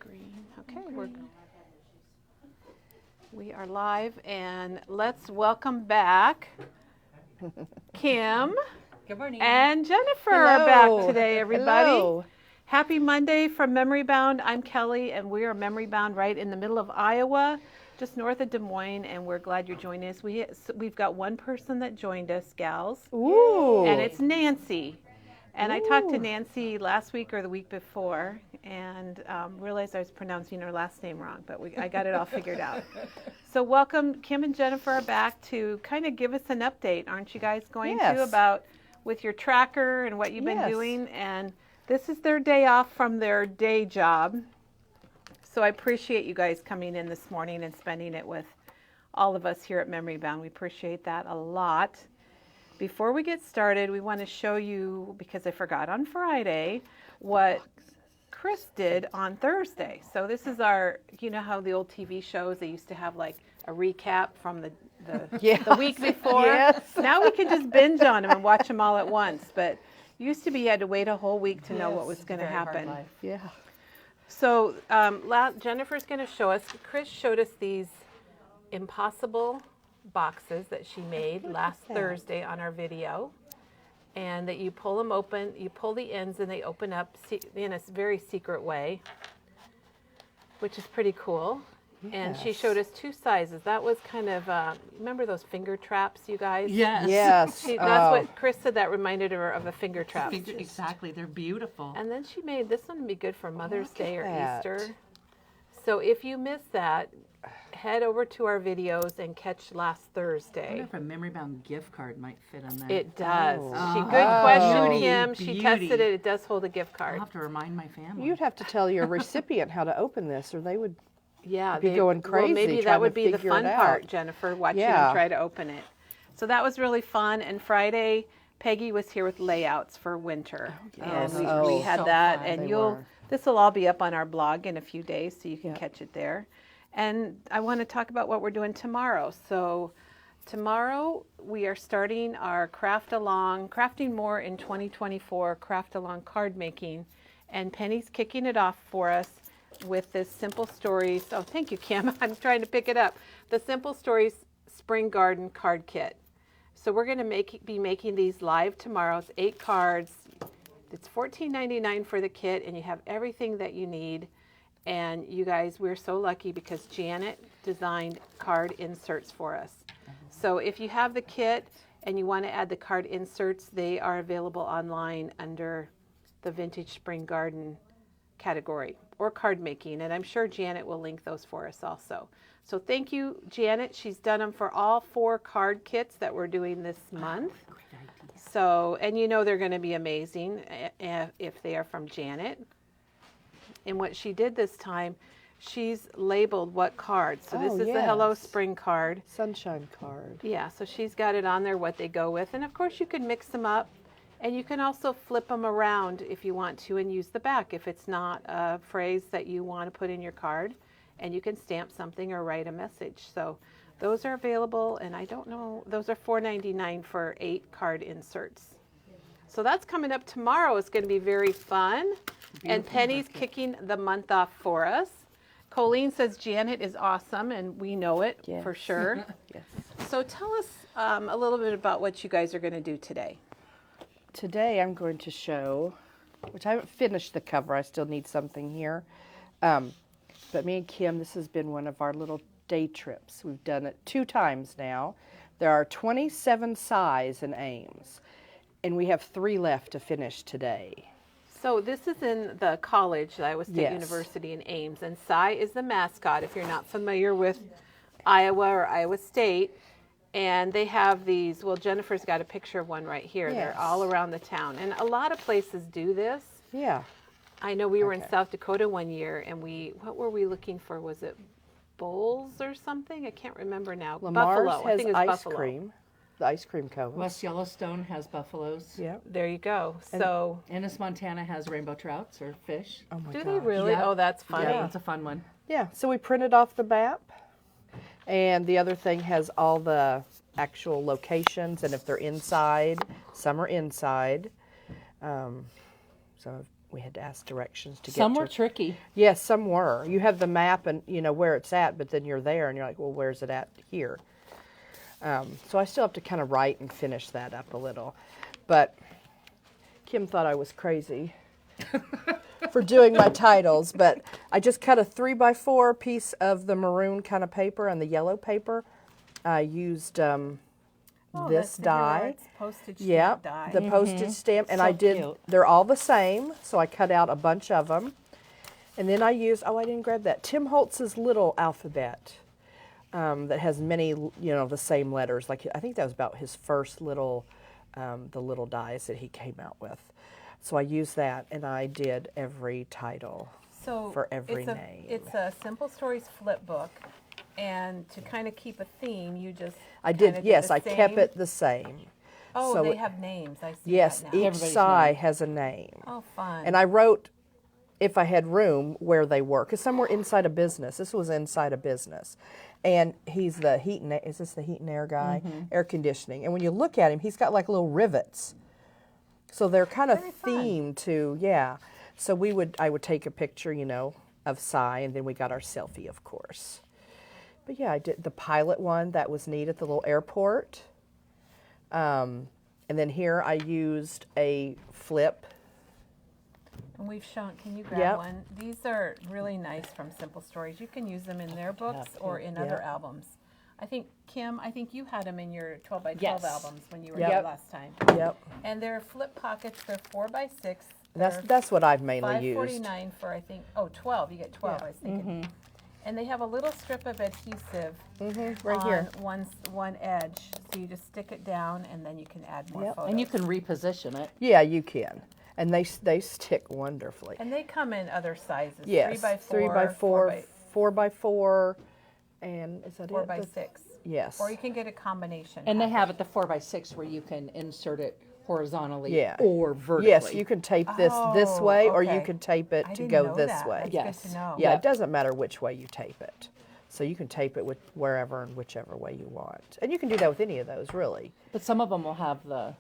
screen. Okay, we are live, and let's welcome back Kim. Good morning. And Jennifer Hello. are back today, everybody. Hello. Happy Monday from Memory Bound. I'm Kelly, and we are Memory Bound right in the middle of Iowa, just north of Des Moines, and we're glad you're joining us. We've got one person that joined us, gals, Ooh. and it's Nancy. And I talked to Ooh. Nancy last week or the week before and realized I was pronouncing her last name wrong, but I got it all figured out. So welcome, Kim and Jennifer are back to kind of give us an update, aren't you guys going to, about with your tracker and what you've been doing? And this is their day off from their day job. So I appreciate you guys coming in this morning and spending it with all of us here at Memory Bound. We appreciate that a lot. Before we get started, we want to show you, because I forgot on Friday, what Chris did on Thursday. So this is our, you know how the old TV shows, they used to have like a recap from the week before? Yes. Now we can just binge on them and watch them all at once. But used to be you had to wait a whole week to know what was going to happen. Yeah. So Jennifer's going to show us, Chris showed us these impossible boxes that she made last Thursday on our video, and that you pull them open, you pull the ends and they open up in a very secret way, which is pretty cool. Yes. And she showed us two sizes. That was kind of, remember those finger traps, you guys? Yes. Yes. That's what Chris said, that reminded her of a finger trap. Exactly, they're beautiful. And then she made, this one would be good for Mother's Day or Easter. So if you missed that, head over to our videos and catch last Thursday. I wonder if a Memory Bound gift card might fit on that. It does. Oh. Good question, Beauty, Kim. beauty. She tested it. It does hold a gift card. I'll have to remind my family. You'd have to tell your recipient how to open this, or they would be going crazy. Well, maybe that would be the fun part, Jennifer, watching them try to open it. So that was really fun. And Friday, Peggy was here with layouts for winter. And we had so that. fun. And this will all be up on our blog in a few days, so you can catch it there. And I want to talk about what we're doing tomorrow. So tomorrow we are starting our Crafting More in 2024 Craft Along card making. And Penny's kicking it off for us with this Simple Stories. Oh, thank you, Kim. I'm trying to pick it up. The Simple Stories Spring Garden card kit. So we're going to be making these live tomorrow. It's 8 cards. It's $14.99 for the kit, and you have everything that you need. And you guys, we're so lucky because Janet designed card inserts for us. So if you have the kit and you want to add the card inserts, they are available online under the Vintage Spring Garden category or card making. And I'm sure Janet will link those for us also. So thank you, Janet. She's done them for all 4 card kits that we're doing this month. Great idea. So, and you know they're going to be amazing if they are from Janet. And what she did this time, she's labeled what card. So this is the Hello Spring card. Sunshine card. Yeah, so she's got it on there, what they go with. And of course you can mix them up. And you can also flip them around if you want to and use the back if it's not a phrase that you want to put in your card. And you can stamp something or write a message. So those are available. And I don't know, those are $4.99 for 8 card inserts. So that's coming up tomorrow. It's going to be very fun. And Penny's kicking the month off for us. Colleen says Janet is awesome, and we know it for sure. Yes. So tell us a little bit about what you guys are going to do today. Today I'm going to show, which I haven't finished the cover. I still need something here. But me and Kim, this has been one of our little day trips. We've done it 2 times now. There are 27 size in Ames. And we have 3 left to finish today. So this is in the college, Iowa State University in Ames, and Cy is the mascot, if you're not familiar with Iowa or Iowa State. And they have these, well, Jennifer's got a picture of one right here. Yes. They're all around the town. And a lot of places do this. Yeah. I know we were in South Dakota one year, and what were we looking for? Was it bowls or something? I can't remember now. Lamar's Buffalo. has I think it was ice Buffalo. cream. The ice cream cone. West Yellowstone has buffaloes. Yeah. There you go. And so Ennis, Montana has rainbow trouts or fish. Oh my do gosh. they really? Yep. Oh, that's funny. Yeah, it's a fun one. Yeah. So we printed off the map. And the other thing has all the actual locations and if they're inside. Some are inside. So we had to ask directions to get Some to. were tricky. Yes, some were. You have the map and you know where it's at, but then you're there and you're like, well, where's it at here? So I still have to kind of write and finish that up a little. But Kim thought I was crazy for doing my titles, but I just cut a 3x4 piece of the maroon kind of paper and the yellow paper. I used Oh, this that's the die. hero. It's postage stamp Yeah, die. the postage stamp, and So I did. cute. They're all the same, so I cut out a bunch of them, and then I used. Oh, I didn't grab that. Tim Holtz's little alphabet that has many, the same letters. Like I think that was about his first little, the little dies that he came out with. So I used that, and I did every title So for every it's a, name. It's a Simple Stories flip book, and to kind of keep a theme, you just I kinda did. Yes, the I kept same- it the same. Oh, so they it- have names. I see Yes, that now. each Everybody's side name. has a name. Oh, fun. And I wrote, if I had room, where they were, because some were inside a business. This was inside a business. And he's the heat and is this the heat and air guy? Air conditioning. And when you look at him, he's got like little rivets. So they're kind of Very fun. themed to, yeah. So I would take a picture, of Cy, and then we got our selfie, of course. But yeah, I did the pilot one. That was neat at the little airport. And then here I used a flip. And we've shown, can you grab Yep. one? These are really nice from Simple Stories. You can use them in their books or in other Yep. albums. I think, Kim, you had them in your 12 by 12 Yes. albums when you were Yep. here last time. Yep. And they're flip pockets. They're 4x6. That's what I've mainly used. $5.49 for, I think, 12. You get 12, Yeah. I was thinking. And they have a little strip of adhesive Right on here. one edge. So you just stick it down, and then you can add more Yep. photos. And you can reposition it. Yeah, you can. And they stick wonderfully. And they come in other sizes. Yes, 3x4, 4x4, and is that it? 4x6. Yes. Or you can get a combination. And they package. have it the 4x6 where you can insert it horizontally Yeah. or vertically. Yes, you can tape this Oh, way, or you okay. can tape it I to didn't go know this that. way. That's Yes. good to know. Yeah, Yeah. it doesn't matter which way you tape it. So you can tape it with wherever and whichever way you want. And you can do that with any of those, really. But some of them will have the,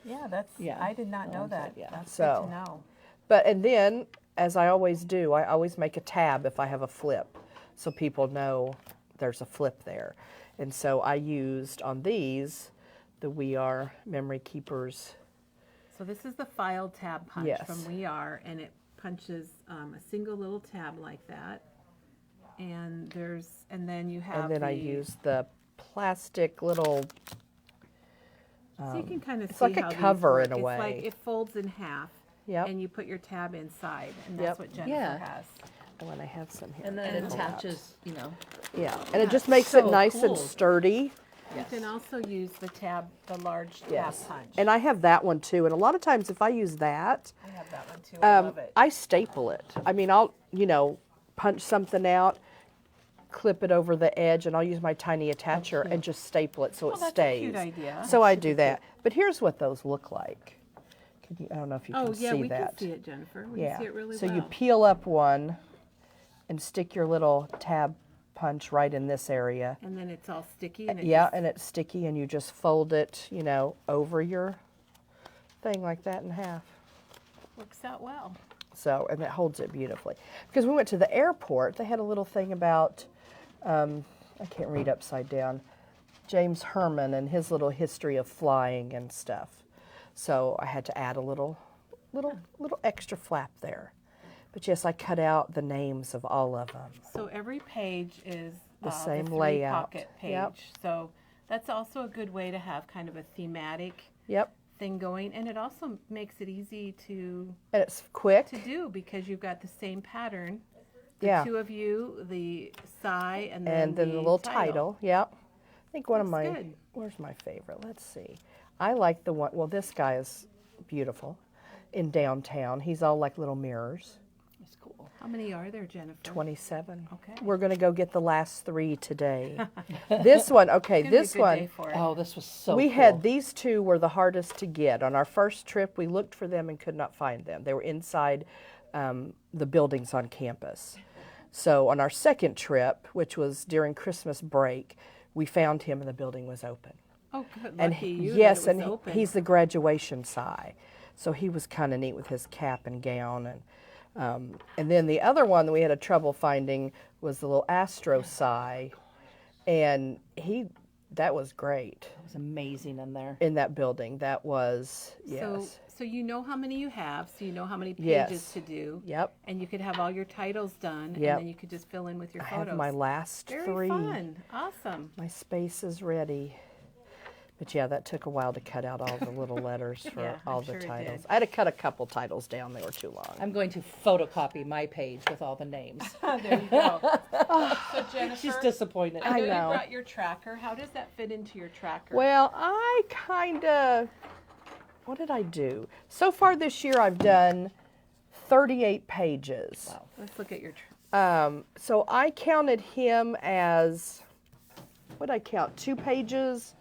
Yeah, that's. Yeah, I did not the know ones that. that- yeah. That's So- good to know. And then, as I always do, I always make a tab if I have a flip, so people know there's a flip there. And so I used on these the We Are Memory Keepers. So this is the file tab punch Yes. from We Are, and it punches a single little tab like that. And then you have. And then I the- used the plastic little, So you can kind of it's see like a how these cover work. in a It's like way. it folds in half. Yep. And you put your tab inside, and that's Yep. what Jennifer Yeah. has. when I have some here. and then it pull out. attaches, Yeah, and it just makes it so nice cool. and sturdy. You can also use the large tab Yes. punch. And I have that one too. And a lot of times if I use that, I have that one too. I love it. I staple it. I mean, I'll, punch something out, clip it over the edge, and I'll use my tiny attacher and just staple it so it that's a stays. cute idea. So I do that. But here's what those look like. I don't know if you can Oh, yeah, see we that. can see it, Jennifer. We Yeah. can see it really so well. you peel up one and stick your little tab punch right in this area. And then it's all sticky. And it Yeah, just- and it's sticky, and you just fold it, over your thing like that in half. works out well. So, and it holds it beautifully. Because we went to the airport, they had a little thing about, I can't read upside down, James Herman and his little history of flying and stuff. So I had to add a little extra flap there. But yes, I cut out the names of all of them. So every page is The the same three layout. pocket page. Yep. So that's also a good way to have kind of a thematic Yep, thing going, and it also makes it easy to and it's quick. do because you've got the same pattern. The Yeah. two of you, the sigh, and then And then the little title. Yep. I think one of Looks my, good. where's my favorite? Let's see. I like the one, well, this guy is beautiful in downtown. He's all like little mirrors. it's cool. How many are there, Jennifer? 27. Okay. We're going to go get the last 3 today. This one, okay, It's gonna be a this good one. day for it. Oh, this was so We cool. had these two were the hardest to get. On our first trip, we looked for them and could not find them. They were inside the buildings on campus. So on our second trip, which was during Christmas break, we found him and the building was open. Oh, good. And Lucky you. yes, that it and was open. he's the graduation sigh. So he was kind of neat with his cap and gown. And then the other one that we had a trouble finding was the little Astro Psy. And that was great It was amazing in there. in that building. That was, yes. So you know how many you have, so you know how many pages Yes. to do. Yep. And you could have all your titles done, Yep. and then you could just fill in with your I photos. have my last Very 3. fun. Awesome. My space is ready. But yeah, that took a while to cut out all the little letters for Yeah, I'm all the sure it titles. did. I had to cut a couple titles down. They were too long. I'm going to photocopy my page with all the names. There you go. So Jennifer, She's disappointed. I know I know. you brought your tracker. How does that fit into your tracker? Well, I kind of, what did I do? So far this year, I've done 38 pages. Wow. Let's look at your. So I counted him as, what did I count? 2 pages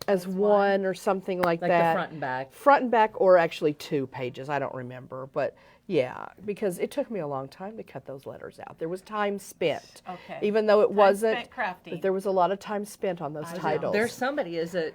as one or something like Like that. the front and back. Front and back, or actually 2 pages. I don't remember, but yeah, because it took me a long time to cut those letters out. There was time spent, Okay. even though it wasn't. spent crafting. But there was a lot of time spent on those titles. There's somebody, is it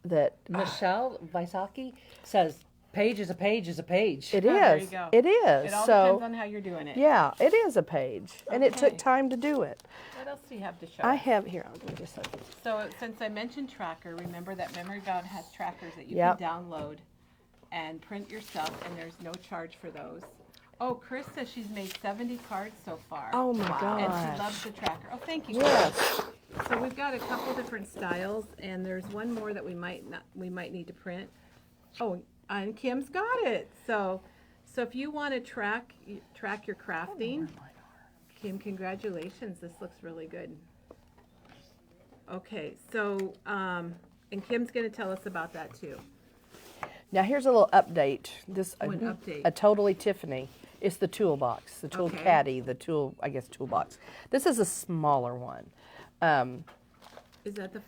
that Michelle Wysocki, says page is a page is a page. it there is. you go. It is. It all so depends on how you're doing it. yeah, it is a page, and it Okay. took time to do it. What else do you have to show? I us? have here. I'll give you just a second. So since I mentioned tracker, remember that Memory Bound has trackers that you Yep. can download and print yourself, and there's no charge for those. Oh, Chris says she's made 70 cards so far. Oh my And gosh. she loves the tracker. Oh, thank you. Yes. So we've got a couple different styles, and there's one more that we might need to print. Oh, and Kim's got it. So if you want to track your crafting, Kim, congratulations. This looks really good. Okay, so and Kim's going to tell us about that too. Now here's a little update. An update. A totally Tiffany. It's the toolbox, the tool Okay. caddy, the toolbox. This is a smaller one. Is that the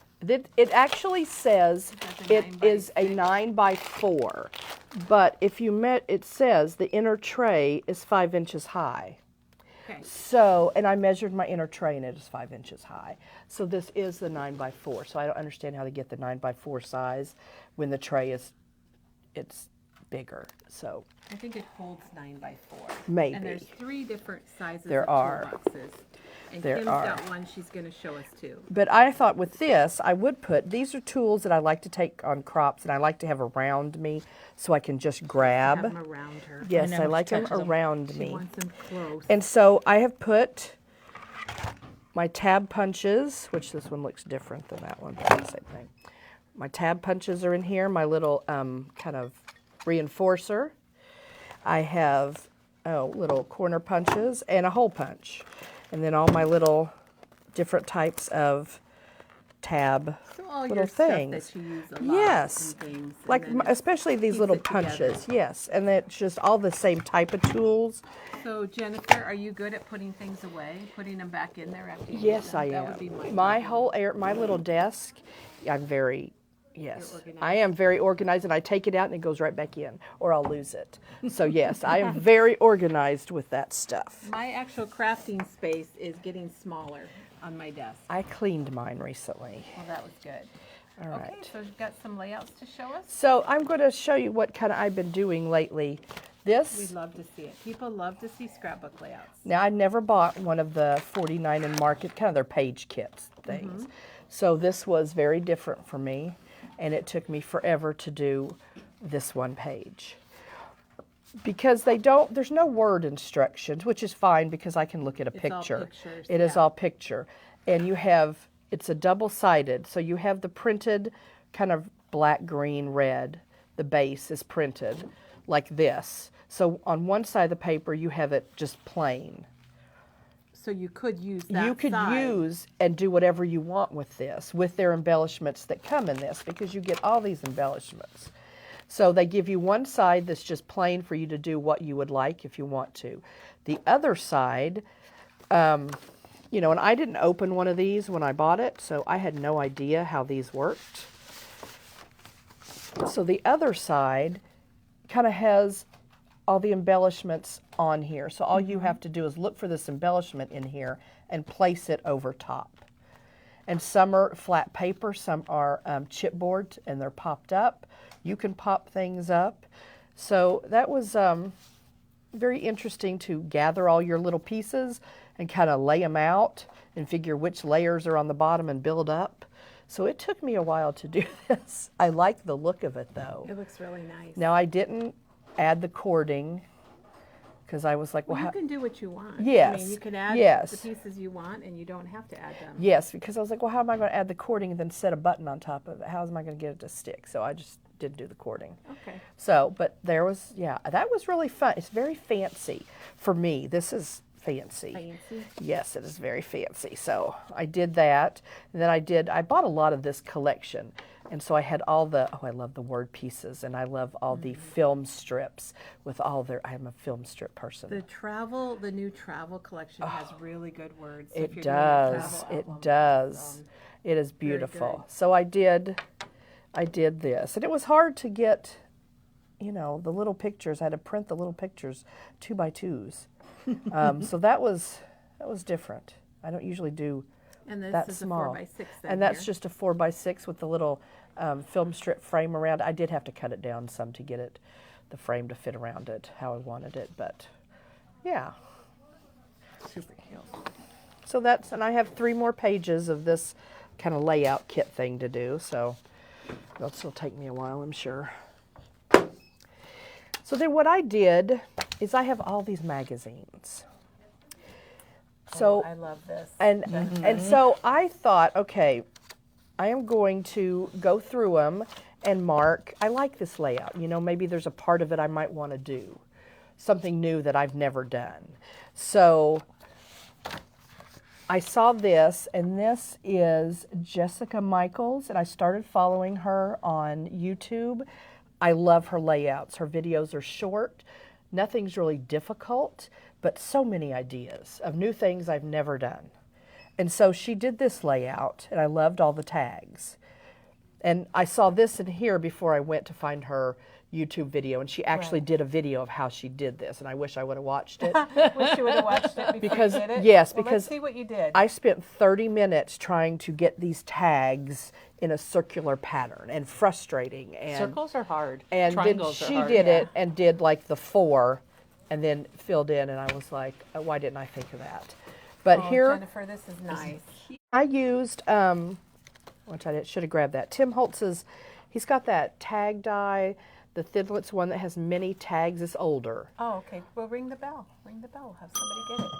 It actually says That's a it 9 by is a 9x4, but if you it says the inner tray is 5 inches high. okay? So, and I measured my inner tray and it is 5 inches high. So this is the 9x4. So I don't understand how to get the 9x4 size when the tray it's bigger. So I think it holds 9 by 4. Maybe. And there's 3 different sizes There of are. toolboxes. And There Kim's are. got one she's going to show us too. But I thought with this, I would put, these are tools that I like to take on crops and I like to have around me so I can just Have grab. them around her. Yes, know, I she like them touches 'em. around She me. wants them close. And so I have put my tab punches, which this one looks different than that one, but it's the same thing. My tab punches are in here, my little kind of reinforcer. I have little corner punches and a hole punch. And then all my little different types of tab So all little your things. stuff that you use a lot Yes. and things. and like then especially these keeps little it together. punches. Yes, and it's just all the same type of tools. So Jennifer, are you good at putting things away, putting them back in there after you use Yes, them? I That would be am. my My my little desk, I'm very, yes, organized. I am very organized, and I take it out and it goes right back in, or I'll lose it. So yes, I am very organized with that stuff. My actual crafting space is getting smaller on my desk. I cleaned mine recently. Well, that was good. All Okay, right. so you've got some layouts to show us? So I'm going to show you what kind of I've been doing lately. This. We'd love to see it. People love to see scrapbook layouts. Now, I never bought one of the 49 and Market, kind of their page kits things. So this was very different for me, and it took me forever to do this one page. Because there's no word instructions, which is fine because I can look at a It's all picture. pictures, It is yeah. all picture. And it's a double-sided, so you have the printed kind of black, green, red. The base is printed like this. So on one side of the paper, you have it just plain. So you could use that You could side. use and do whatever you want with this, with their embellishments that come in this, because you get all these embellishments. So they give you one side that's just plain for you to do what you would like if you want to. The other side, and I didn't open one of these when I bought it, so I had no idea how these worked. So the other side kind of has all the embellishments on here. So all you have to do is look for this embellishment in here and place it over top. And some are flat paper, some are chipboard, and they're popped up. You can pop things up. So that was very interesting to gather all your little pieces and kind of lay them out and figure which layers are on the bottom and build up. So it took me a while to do this. I like the look of it though. It looks really nice. Now I didn't add the cording because I was like, Well, well, you can do what you want. I Yes, mean, you can add yes. the pieces you want, and you don't have to add them. yes, because I was like, well, how am I going to add the cording and then set a button on top of it? How am I going to get it to stick? So I just didn't do the cording. Okay. So, but there was, yeah, that was really fun. It's very fancy for me. This is fancy. Fancy. Yes, it is very fancy. So I did that. And then I bought a lot of this collection. And so I had all the, I love the word pieces, and I love all the film strips with all their, I'm a film strip person. The new travel collection has really good words. So if It you're doing a does. travel It album, does. It is beautiful. So I did this, and it was hard to get, the little pictures. I had to print the little pictures 2x2s. So that was different. I don't usually do and this that is small. a 4x6 then And that's here. just a 4x6 with the little film strip frame around. I did have to cut it down some to get it, the frame to fit around it how I wanted it, but yeah. Super cute. So and I have 3 more pages of this kind of layout kit thing to do, so that'll still take me a while, I'm sure. So then what I did is I have all these magazines. So I love this. and so I thought, okay, I am going to go through them and mark. I like this layout. Maybe there's a part of it I might want to do, something new that I've never done. So I saw this, and this is Jessica Michaels, and I started following her on YouTube. I love her layouts. Her videos are short. Nothing's really difficult, but so many ideas of new things I've never done. And so she did this layout, and I loved all the tags. And I saw this in here before I went to find her YouTube video, and she actually did a video of how she did this, and I wish I would have watched it. Wish you would have watched it before Because- you did it. yes, Well, because let's see what you did. I spent 30 minutes trying to get these tags in a circular pattern, and frustrating. And Circles are hard. and then Triangles are she hard. did it and did like the 4 and then filled in, and I was like, why didn't I think of that? But here Jennifer, this is nice. I used, which I should have grabbed that, Tim Holtz's, he's got that tag die, the Thidlitz one that has many tags. It's older. Oh, okay. Well, ring the bell. Ring the bell. Have somebody get it.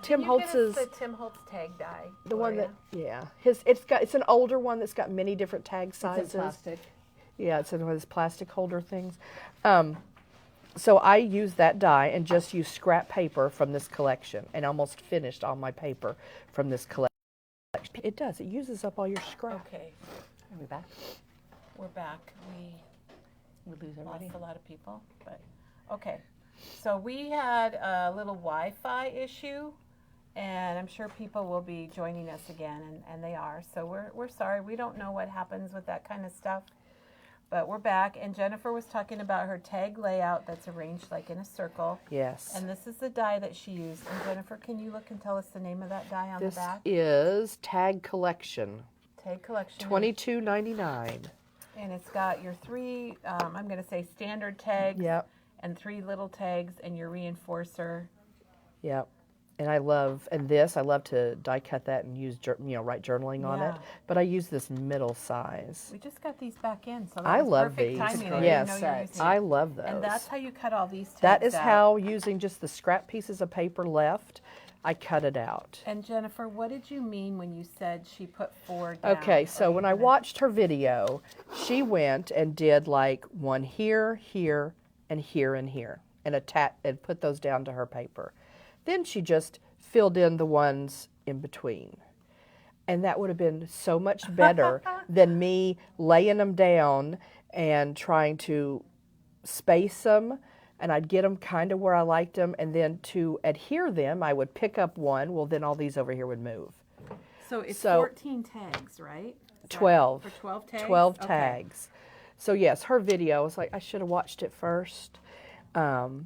Tim Holtz's, the Tim Holtz tag die. the one that, yeah, it's an older one that's got many different tag sizes. It's in plastic. Yeah, it's in one of those plastic holder things. So I used that die and just used scrap paper from this collection, and almost finished all my paper from this collection. It does. It uses up all your scrap. Okay, Are we back? we're back. We We lose lost everybody. a lot of people, but okay. So we had a little Wi-Fi issue, and I'm sure people will be joining us again, and they are. So we're sorry. We don't know what happens with that kind of stuff. But we're back, and Jennifer was talking about her tag layout that's arranged like in a circle. Yes. And this is the die that she used. And Jennifer, can you look and tell us the name of that die on This the back? is Tag Collection, Tag collection. $22.99. And it's got your 3, I'm going to say standard tags. Yep. And 3 little tags and your reinforcer. Yep. And I love to die cut that and use, write journaling on it. Yeah. But I use this middle size. We just got these back in, so that I was love perfect these. timing. I Yes, didn't know you were using I it. love those. And that's how you cut all these tags That is out. how, using just the scrap pieces of paper left, I cut it out. And Jennifer, what did you mean when you said she put 4 down? Okay, Or so you when I put it- watched her video, she went and did like one here, here, and here, and here, and put those down to her paper. Then she just filled in the ones in between. And that would have been so much better than me laying them down and trying to space them, and I'd get them kind of where I liked them, and then to adhere them, I would pick up one. Well, then all these over here would move. So it's so- 14 tags, right? Is that 12. For 12 tags? 12 Okay. tags. So yes, her video, I was like, I should have watched it first. And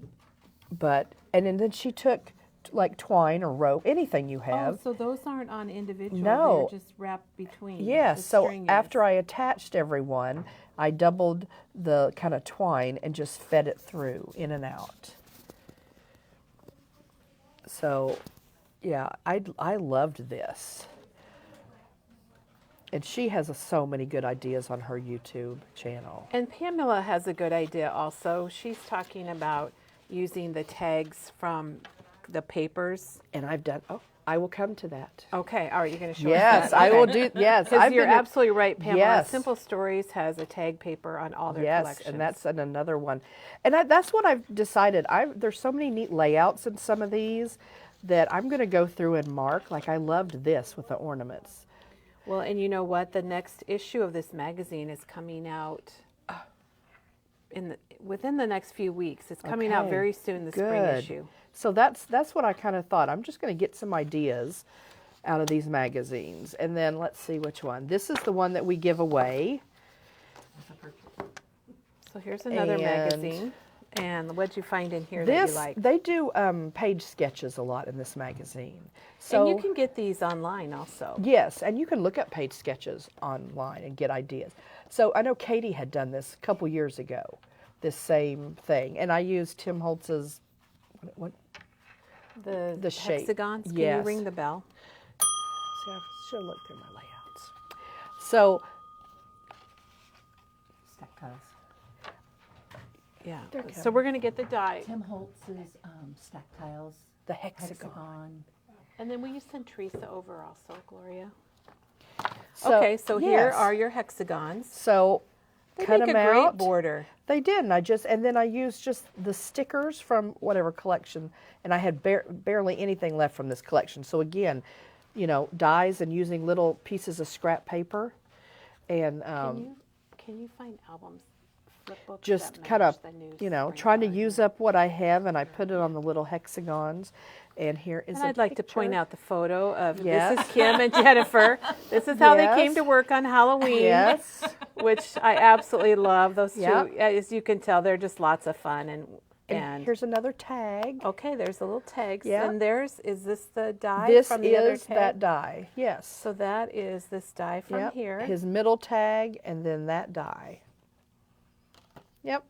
then she took like twine or rope, anything you have. Oh, so those aren't on individual. No. They're just wrapped between. Yes, the so string after is. I attached everyone, I doubled the kind of twine and just fed it through in and out. So, yeah, I loved this. And she has so many good ideas on her YouTube channel. And Pamela has a good idea also. She's talking about using the tags from the papers. And I've done, I will come to that. Okay, all right, you're going to show Yes, us that. I will Okay. do, yes. Because I've you're been at- absolutely right, Pamela. Yes. Simple Stories has a tag paper on all their Yes, collections. and that's another one. And that's what I've decided. There's so many neat layouts in some of these that I'm going to go through and mark. Like I loved this with the ornaments. Well, and you know what? The next issue of this magazine is coming out within the next few weeks. It's coming out Okay, very soon, the spring good. issue. So that's what I kind of thought. I'm just going to get some ideas out of these magazines. And then let's see which one. This is the one that we give away. So here's another And magazine. And what'd you find in here that This, you like? they do page sketches a lot in this magazine. So And you can get these online also. yes, and you can look up page sketches online and get ideas. So I know Katie had done this a couple years ago, this same thing. And I used Tim Holtz's, what The shape. hexagons. Can Yes. you ring the bell? See, I should have looked through my layouts. So, Stack tiles. Yeah. They're So coming. we're going to get the die. Tim Holtz's stack tiles. the hexagon. Hexagon. And then will you send Teresa over also, Gloria? So, Okay, so here yes. are your hexagons. So, They cut make them a great out. border. They did, and then I used just the stickers from whatever collection, and I had barely anything left from this collection. So again, you know, dies and using little pieces of scrap paper, and Can you find albums, flipbooks just that kind match of, the new you know, spring trying to collection? use up what I have, and I put it on the little hexagons. And here is And a I'd like to point picture. out the photo of Yes. this is Kim and Jennifer. This is how they came Yes. to work on Halloween, Yes. which I absolutely love. Those Yep. two, as you can tell, they're just lots of fun. And And here's another tag. okay, there's the little tags. Yeah. And is this the die This from the other is tag? that die. Yes. So that is this die from Yep. here. His middle tag and then that die. Yep.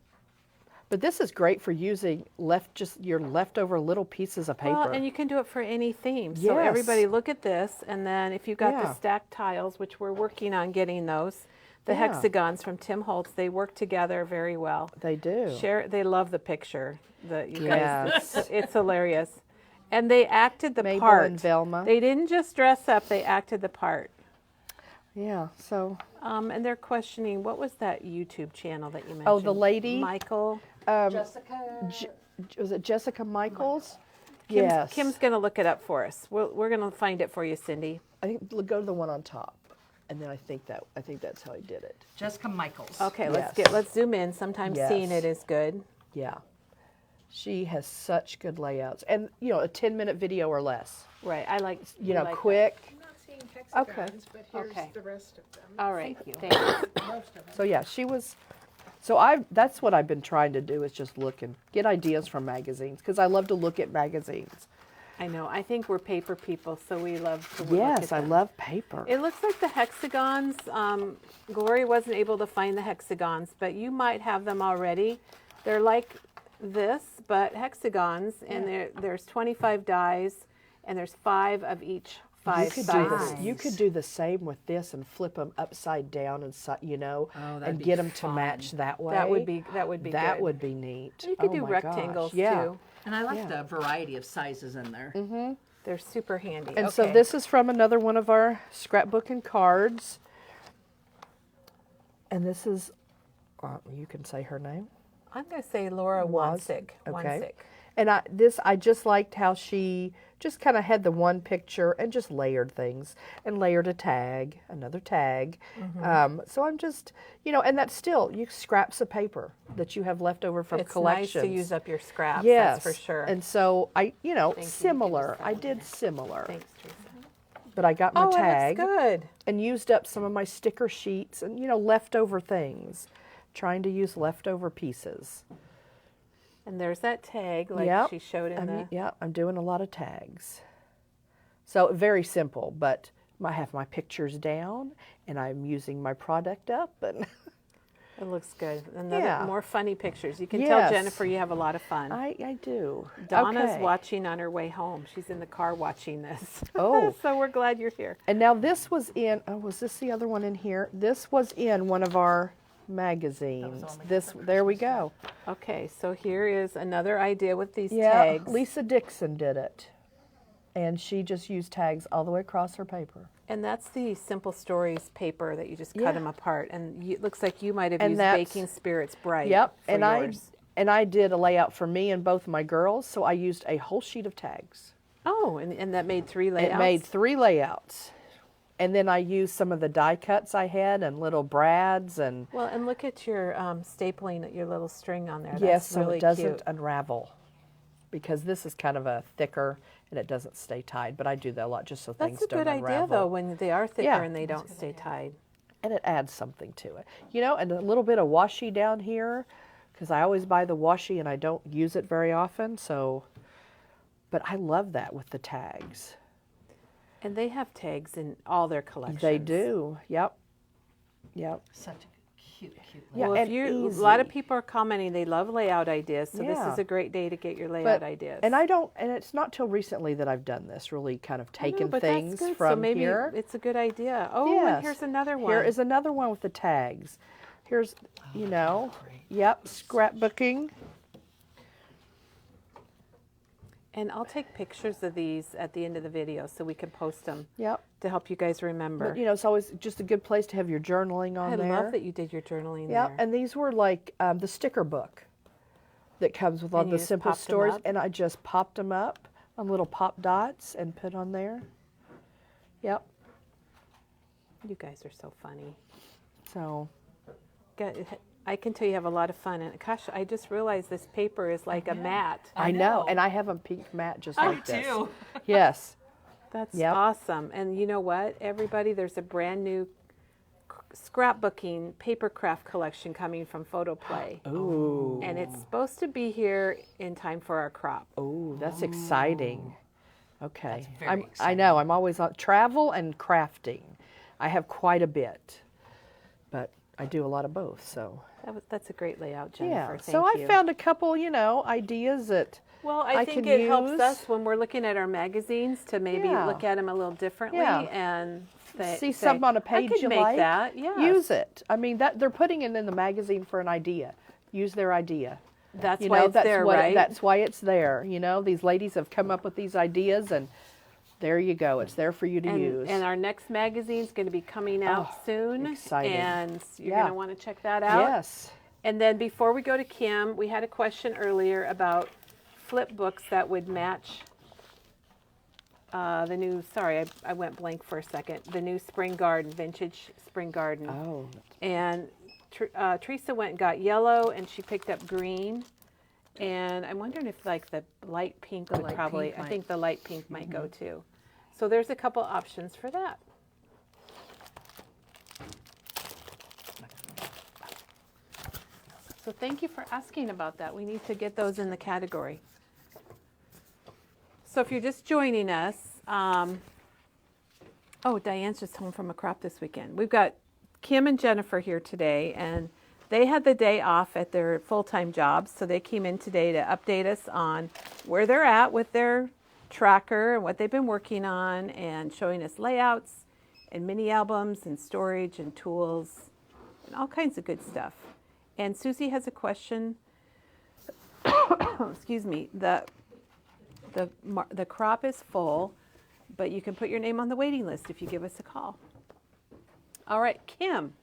But this is great for using just your leftover little pieces of paper. Well, and you can do it for any theme. So everybody Yes. look at this, and then if you've got the Yeah. stacked tiles, which we're working on getting those, the Yeah. hexagons from Tim Holtz, they work together very well. They do. They love the picture. You Yes. guys, it's hilarious. And they acted the Mabel part. and Velma. They didn't just dress up, they acted the part. Yeah. So And they're questioning, what was that YouTube channel that you mentioned? Oh, the lady? Michael. Jessica. was it Jessica Michaels? Kim's, Yes. Kim's going to look it up for us. We're going to find it for you, Cindy. I think go to the one on top, and then I think that's how he did it. Jessica Michaels. Okay, Yes. let's zoom in. Sometimes Yes. seeing it is good. Yeah. She has such good layouts, and you know, a 10-minute video or less. Right. I like You I know, like that. quick. I'm not seeing Okay. hexagons, but here's Okay. the rest of them. All right. Thank you. Most of them. So yeah, she was. So that's what I've been trying to do is just look and get ideas from magazines because I love to look at magazines. I know. I think we're paper people, so we love to look at Yes, I them. love paper. It looks like the hexagons. Gloria wasn't able to find the hexagons, but you might have them already. They're like this, but hexagons, and there's 25 dies, and there's 5 of each you 5 could sizes. you could do the same with this and flip them upside down and you know, Oh, that'd and be get them to fun. match that way. That would be That good. would be neat. You could Oh do my gosh, rectangles yeah. too. And I like the variety of sizes in there. They're super handy. And so Okay. this is from another one of our scrapbooking cards. And this is, you can say her name. I'm going to say Laura Wansick. Okay. And I just liked how she just kind of had the one picture and just layered things and layered a tag, another tag. So I'm just, you know, and that's still scraps of paper that you have left over from It's collections. nice to use up your scraps, Yes, that's for sure. And so I, you know, Thank you. similar. Give us I that did one. similar, Thanks, Teresa. but I got my Oh, tag it looks good. and used up some of my sticker sheets and leftover things, trying to use leftover pieces. And there's that tag like Yep. she showed in the... Yeah, I'm doing a lot of tags. So very simple, but I have my pictures down, and I'm using my product up, and It looks good. More funny pictures. You can Yes. tell, Jennifer, you have a lot of fun. I do. Donna's Okay. watching on her way home. She's in the car watching this. Oh. So we're glad you're here. And now this was in, was this the other one in here? This was in one of our magazines. There we go. Okay, so here is another idea with these Yeah, tags. Lisa Dixon did it. And she just used tags all the way across her paper. And that's the Simple Stories paper that you just cut Yeah. them apart. And it looks like you might have And used that's- Baking Spirits Bright Yep, for and yours. I did a layout for me and both of my girls, so I used a whole sheet of tags. Oh, and that made 3 layouts? It made 3 layouts. And then I used some of the die cuts I had and little brads and Well, and look at your stapling, your little string on there. yes, That's so really it doesn't cute. unravel. Because this is kind of a thicker and it doesn't stay tied, but I do that a lot just so things That's a don't good unravel. idea, though, when they are thicker Yeah. and they don't stay tied. And it adds something to it. You know, and a little bit of washi down here, because I always buy the washi and I don't use it very often, so, but I love that with the tags. And they have tags in all their collections. They do, yep, yep. Such a cute Yeah, Well, and a lot of easy. people are commenting they love layout ideas, so this Yeah. is a great day to get your layout ideas. And and it's not till recently that I've done this, really kind of I know, taken but that's things good. from so maybe here. it's a good idea. Oh, Yes. and here's another one. Here is another one with the tags. Here's, you know, yep, scrapbooking. And I'll take pictures of these at the end of the video so we can post them Yep. to help you guys remember. But, you know, it's always just a good place to have your journaling on I there. love that you did your journaling Yeah, there. and these were like the sticker book that comes with all And you the just simple popped 'em stories, up? and I just popped them up on little pop dots and put on there. Yep. You guys are so funny. So I can tell you have a lot of fun. And gosh, I just realized this paper is like a mat. I know, and I have a pink mat just like do this. too. Yes. That's Yep. awesome. And you know what, everybody, there's a brand new scrapbooking paper craft collection coming from Photoplay. Ooh. And it's supposed to be here in time for our crop. Oh, that's exciting. Okay. That's very I exciting. know, I'm always on travel and crafting. I have quite a bit, but I do a lot of both, so. That's a great layout, Jennifer. Yeah, Thank so you. I found a couple, you know, ideas that Well, I think can it helps use. us when we're looking at our magazines to maybe Yeah. look at them a little differently Yeah. and See something on a page I could you make like, that. Yes. use it. I mean, that they're putting it in the magazine for an idea. Use their idea. That's You why know, it's that's there, what right? that's why it's there. You know, these ladies have come up with these ideas, and there you go. It's there for you to use. And our next magazine is going to be coming out Oh, soon. exciting. And you're Yeah. going to want to check that out. Yes. And then before we go to Kim, we had a question earlier about flip books that would match the new, sorry, I went blank for a second, the new Spring Garden, vintage Spring Garden. Oh, And Teresa went and got yellow, and she picked up green. And I'm wondering if like the light pink would light probably, pink I might- think the light pink might go too. So there's a couple options for that. So thank you for asking about that. We need to get those in the category. So if you're just joining us, oh, Diane's just home from a crop this weekend. We've got Kim and Jennifer here today, and they had the day off at their full-time jobs, so they came in today to update us on where they're at with their tracker and what they've been working on, and showing us layouts and mini albums and storage and tools and all kinds of good stuff. And Susie has a question. Excuse me. The crop is full, but you can put your name on the waiting list if you give us a call. All right, Kim.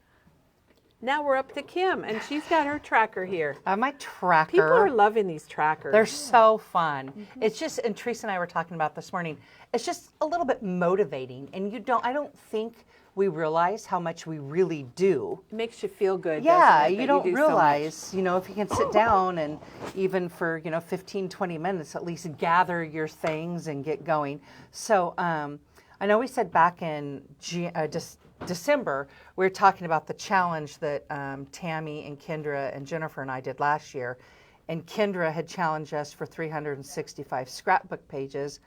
Now we're up to Kim, and she's got her tracker here. My tracker. People are loving these trackers. They're so fun. It's just, and Teresa and I were talking about this morning, it's just a little bit motivating. And I don't think we realize how much we really do. It makes you feel good. Yeah, doesn't it, you that don't do so realize, if you can sit down and even for, 15, 20 minutes, at least gather your things and get going. So I know we said back in December, we were talking about the challenge that Tammy and Kendra and Jennifer and I did last year. and Kendra had challenged us for 365 scrapbook pages.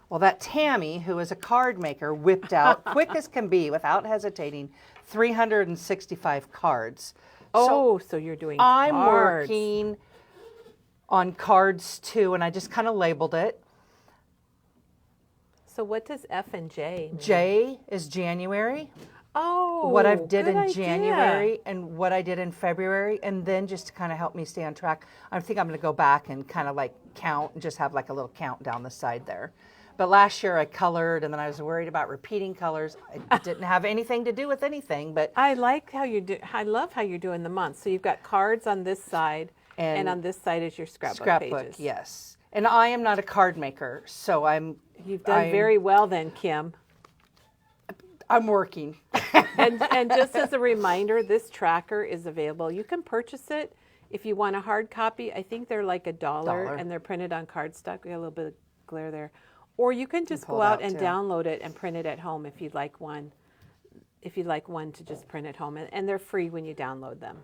Well, that Tammy, who is a card maker, whipped out, quick as can be, without hesitating, 365 cards. So you're doing I'm cards. working on cards too, and I just kind of labeled it. So what does F and J mean? J is January. Oh, What I did good in idea. January and what I did in February, and then just to kind of help me stay on track, I think I'm going to go back and kind of like count and just have like a little count down the side there. But last year I colored, and then I was worried about repeating colors. It didn't have anything to do with anything, but I like how you do. I love how you're doing the months. So you've got cards on this side, and on this side is your scrapbook pages. yes. And I am not a card maker, so You've done very well then, Kim. I'm working. And just as a reminder, this tracker is available. You can purchase it if you want a hard copy. I think they're like $1, and they're printed on cardstock. We got a little bit of glare there. Or you can just go out and download it and print it at home if you'd like one. If you'd like one to just print at home, and they're free when you download them.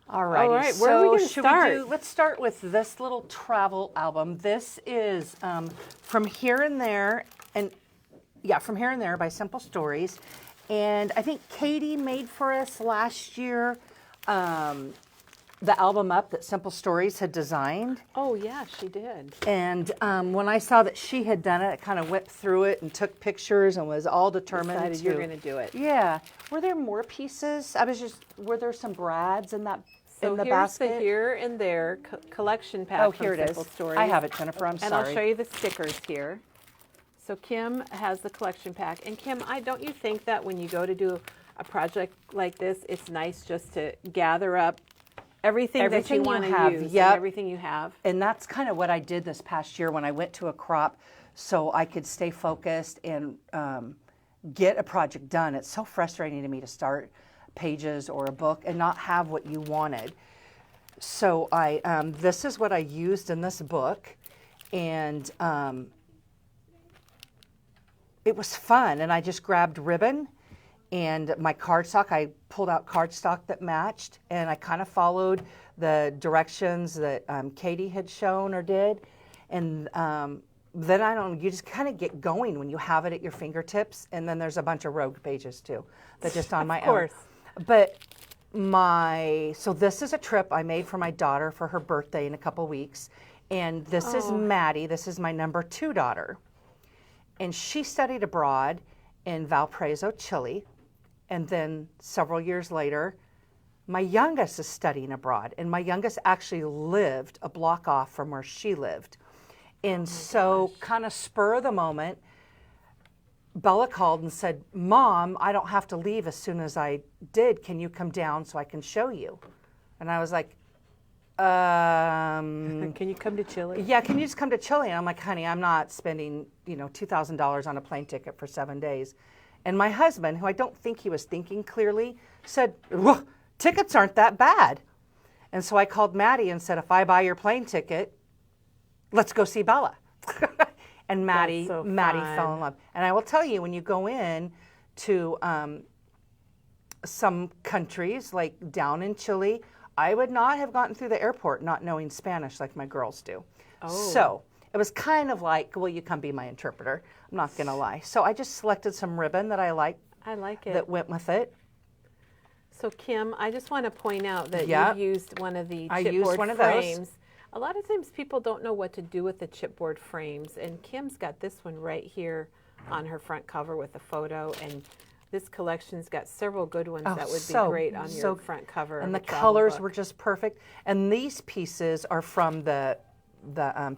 All right. Where are we going to start? Let's start with this little travel album. This is From Here and There, From Here and There by Simple Stories. And I think Katie made for us last year the album up that Simple Stories had designed. Oh, yeah, she did. And when I saw that she had done it, I kind of went through it and took pictures and was all determined Decided you're going to do it. Yeah. Were there more pieces? Were there some brads in that So in the here's basket? the Here and There collection pack Oh, from here it Simple is. Stories. I have it, Jennifer. I'm And sorry. I'll show you the stickers here. So Kim has the collection pack. And Kim, don't you think that when you go to do a project like this, it's nice just to gather up everything that you you want to have, use yep. and everything you have? And that's kind of what I did this past year when I went to a crop, so I could stay focused and get a project done. It's so frustrating to me to start pages or a book and not have what you wanted. So this is what I used in this book, and it was fun. And I just grabbed ribbon and my cardstock. I pulled out cardstock that matched, and I kind of followed the directions that Katie had shown or did. And then you just kind of get going when you have it at your fingertips. And then there's a bunch of rogue pages too, that just on my own. Of course. But so this is a trip I made for my daughter for her birthday in a couple weeks. And this is Maddie. This is my number 2 daughter. And she studied abroad in Valparaiso, Chile. And then several years later, my youngest is studying abroad. And my youngest actually lived a block off from where she lived. And so kind of spur of the moment, Bella called and said, "Mom, I don't have to leave as soon as I did. Can you come down so I can show you?" And I was like, Can you come to Chile? yeah, can you just come to Chile? And I'm like, honey, I'm not spending, $2,000 on a plane ticket for 7 days. And my husband, who I don't think he was thinking clearly, said, "Well, tickets aren't that bad." And so I called Maddie and said, "If I buy your plane ticket, let's go see Bella." And Maddie fell in love. And I will tell you, when you go in to some countries, like down in Chile, I would not have gotten through the airport not knowing Spanish like my girls do. So it was kind of like, will you come be my interpreter? I'm not going to lie. So I just selected some ribbon that I liked. I like it. That went with it. So Kim, I just want to point out that Yeah. you've used one of the I used chipboard one of those. frames. A lot of times people don't know what to do with the chipboard frames, and Kim's got this one right here on her front cover with a photo, and this collection's got several good ones that would be great on your front cover. And of the a travel colors book. were just perfect. And these pieces are from the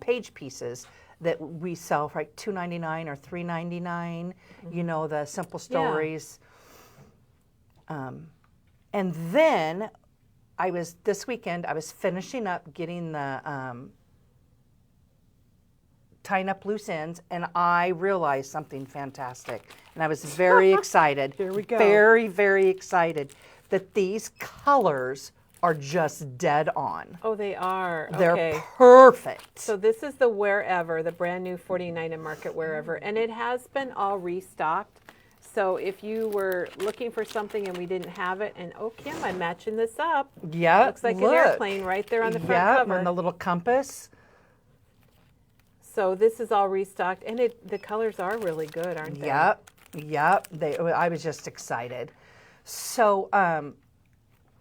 page pieces that we sell for like $2.99 or $3.99. The Simple Stories. And then this weekend I was finishing up getting the tying up loose ends, and I realized something fantastic. And I was very excited. Here we go. Very, very excited that these colors are just dead on. Oh, they are. They're okay. perfect. So this is the Wherever, the brand new 49 and Market Wherever, and it has been all restocked. So if you were looking for something and we didn't have it, and oh, Kim, I'm matching this up. Yeah, Looks like an airplane right there on the front cover. and the little compass. So this is all restocked, and the colors are really good, aren't they? Yep. I was just excited. So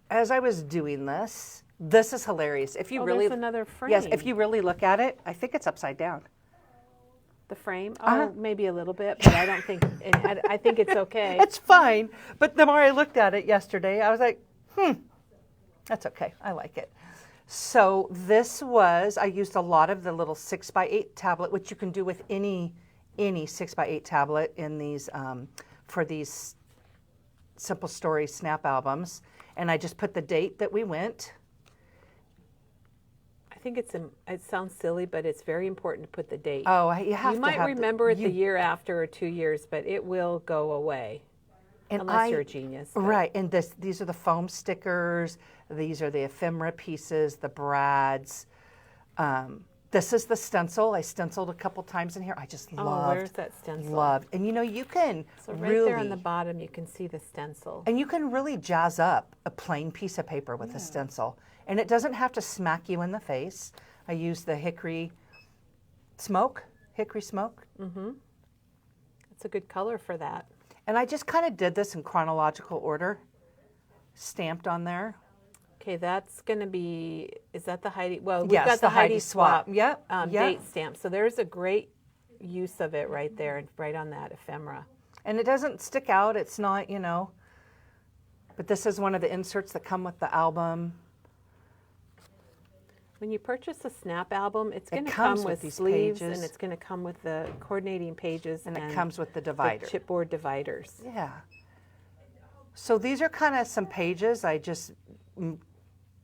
as I was doing this, this is hilarious. If you really, there's another frame. yes, if you really look at it, I think it's upside down. The frame? Oh, maybe a little bit, but I don't think, I think it's okay. It's fine. But the more I looked at it yesterday, I was like, that's okay. I like it. So this was, I used a lot of the little 6x8 tablet, which you can do with any 6x8 tablet in these, for these Simple Story snap albums. And I just put the date that we went. I think it sounds silly, but it's very important to put the date. Oh, you have You to might have remember it the year after or 2 years, but it will go away. And Unless you're a genius. But. Right, and these are the foam stickers. These are the ephemera pieces, the brads. This is the stencil. I stenciled a couple times in here. I just loved. Where's that stencil? Loved, and you can So right really there on the bottom, you can see the stencil. and you can really jazz up a plain piece of paper with a stencil, and it doesn't have to smack you in the face. I used the hickory smoke. It's a good color for that. And I just kind of did this in chronological order, stamped on there. Okay, that's going to be, is that the Heidi? Well, we've Yes, got the the Heidi Heidi Swap Swap. Yep, yep. date stamp. So there's a great use of it right there, right on that ephemera. And it doesn't stick out. It's not, but this is one of the inserts that come with the album. When you purchase a snap album, it's going to comes come with with these sleeves, pages. and it's going to come with the coordinating pages. And it comes with the divider. The chipboard dividers. Yeah. So these are kind of some pages a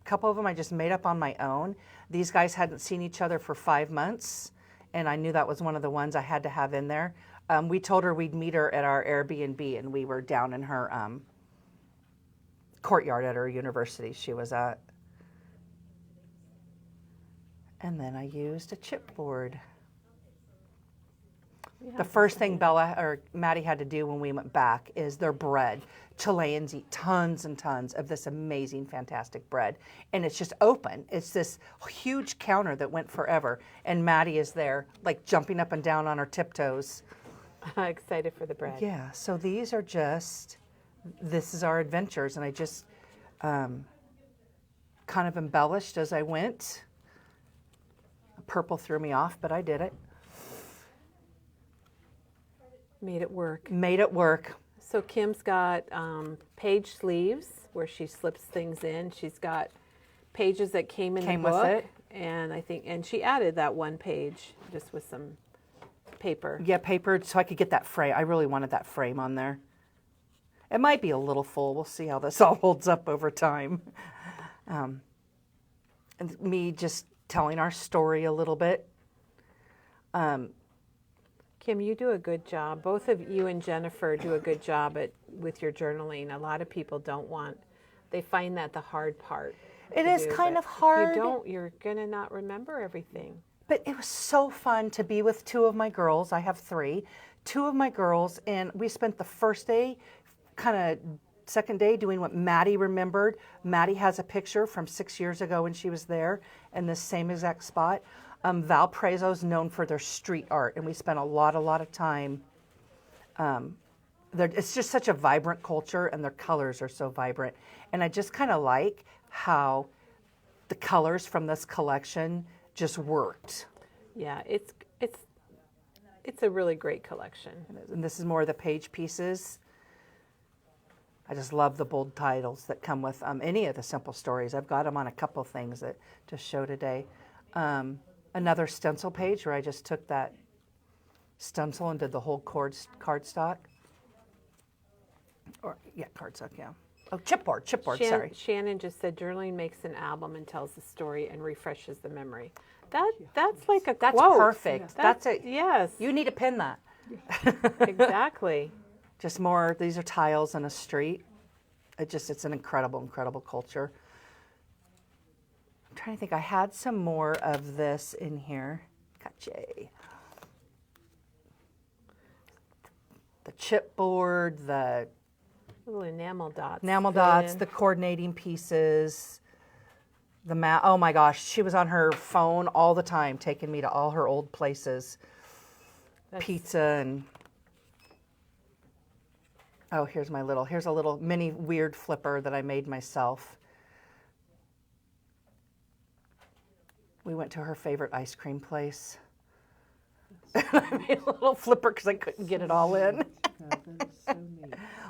couple of them I just made up on my own. These guys hadn't seen each other for 5 months, and I knew that was one of the ones I had to have in there. We told her we'd meet her at our Airbnb, and we were down in her courtyard at her university she was at. And then I used a chipboard. The first thing Maddie had to do when we went back is their bread. Chileans eat tons and tons of this amazing, fantastic bread. And it's just open. It's this huge counter that went forever. And Maddie is there, like jumping up and down on her tiptoes. Excited for the bread. Yeah, so these are this is our adventures. And I just kind of embellished as I went. Purple threw me off, but I did it. Made it work. Made it work. So Kim's got page sleeves where she slips things in. She's got pages that came in the book, with it. And she added that one page just with some paper. Yeah, papered so I could get that frame. I really wanted that frame on there. It might be a little full. We'll see how this all holds up over time. And me just telling our story a little bit. Kim, you do a good job. Both of you and Jennifer do a good job with your journaling. A lot of people they find that the hard part. It is kind of hard. If you don't, you're going to not remember everything. But it was so fun to be with two of my girls. I have 3. 2 of my girls, and we spent the first day, second day, doing what Maddie remembered. Maddie has a picture from 6 years ago when she was there in this same exact spot. Valparaiso's known for their street art, and we spent a lot of time. It's just such a vibrant culture, and their colors are so vibrant. And I just kind of like how the colors from this collection just worked. Yeah, it's a really great collection. And this is more of the page pieces. I just love the bold titles that come with any of the Simple Stories. I've got them on a couple things that to show today. Another stencil page where I just took that stencil and did the whole cardstock. Cardstock, yeah. Oh, chipboard, sorry. Shannon just said journaling makes an album and tells the story and refreshes the memory. That's like a That's quote. perfect. That's it. Yes. You need to pin that. Exactly. Just more, these are tiles in a street. It's an incredible culture. I'm trying to think, I had some more of this in here. Gotcha. chipboard, the Little enamel dots. dots, the coordinating pieces, the mat. Oh my gosh, she was on her phone all the time, taking me to all her old places. Pizza and oh, here's a little mini weird flipper that I made myself. We went to her favorite ice cream place. I made a little flipper because I couldn't get it all in.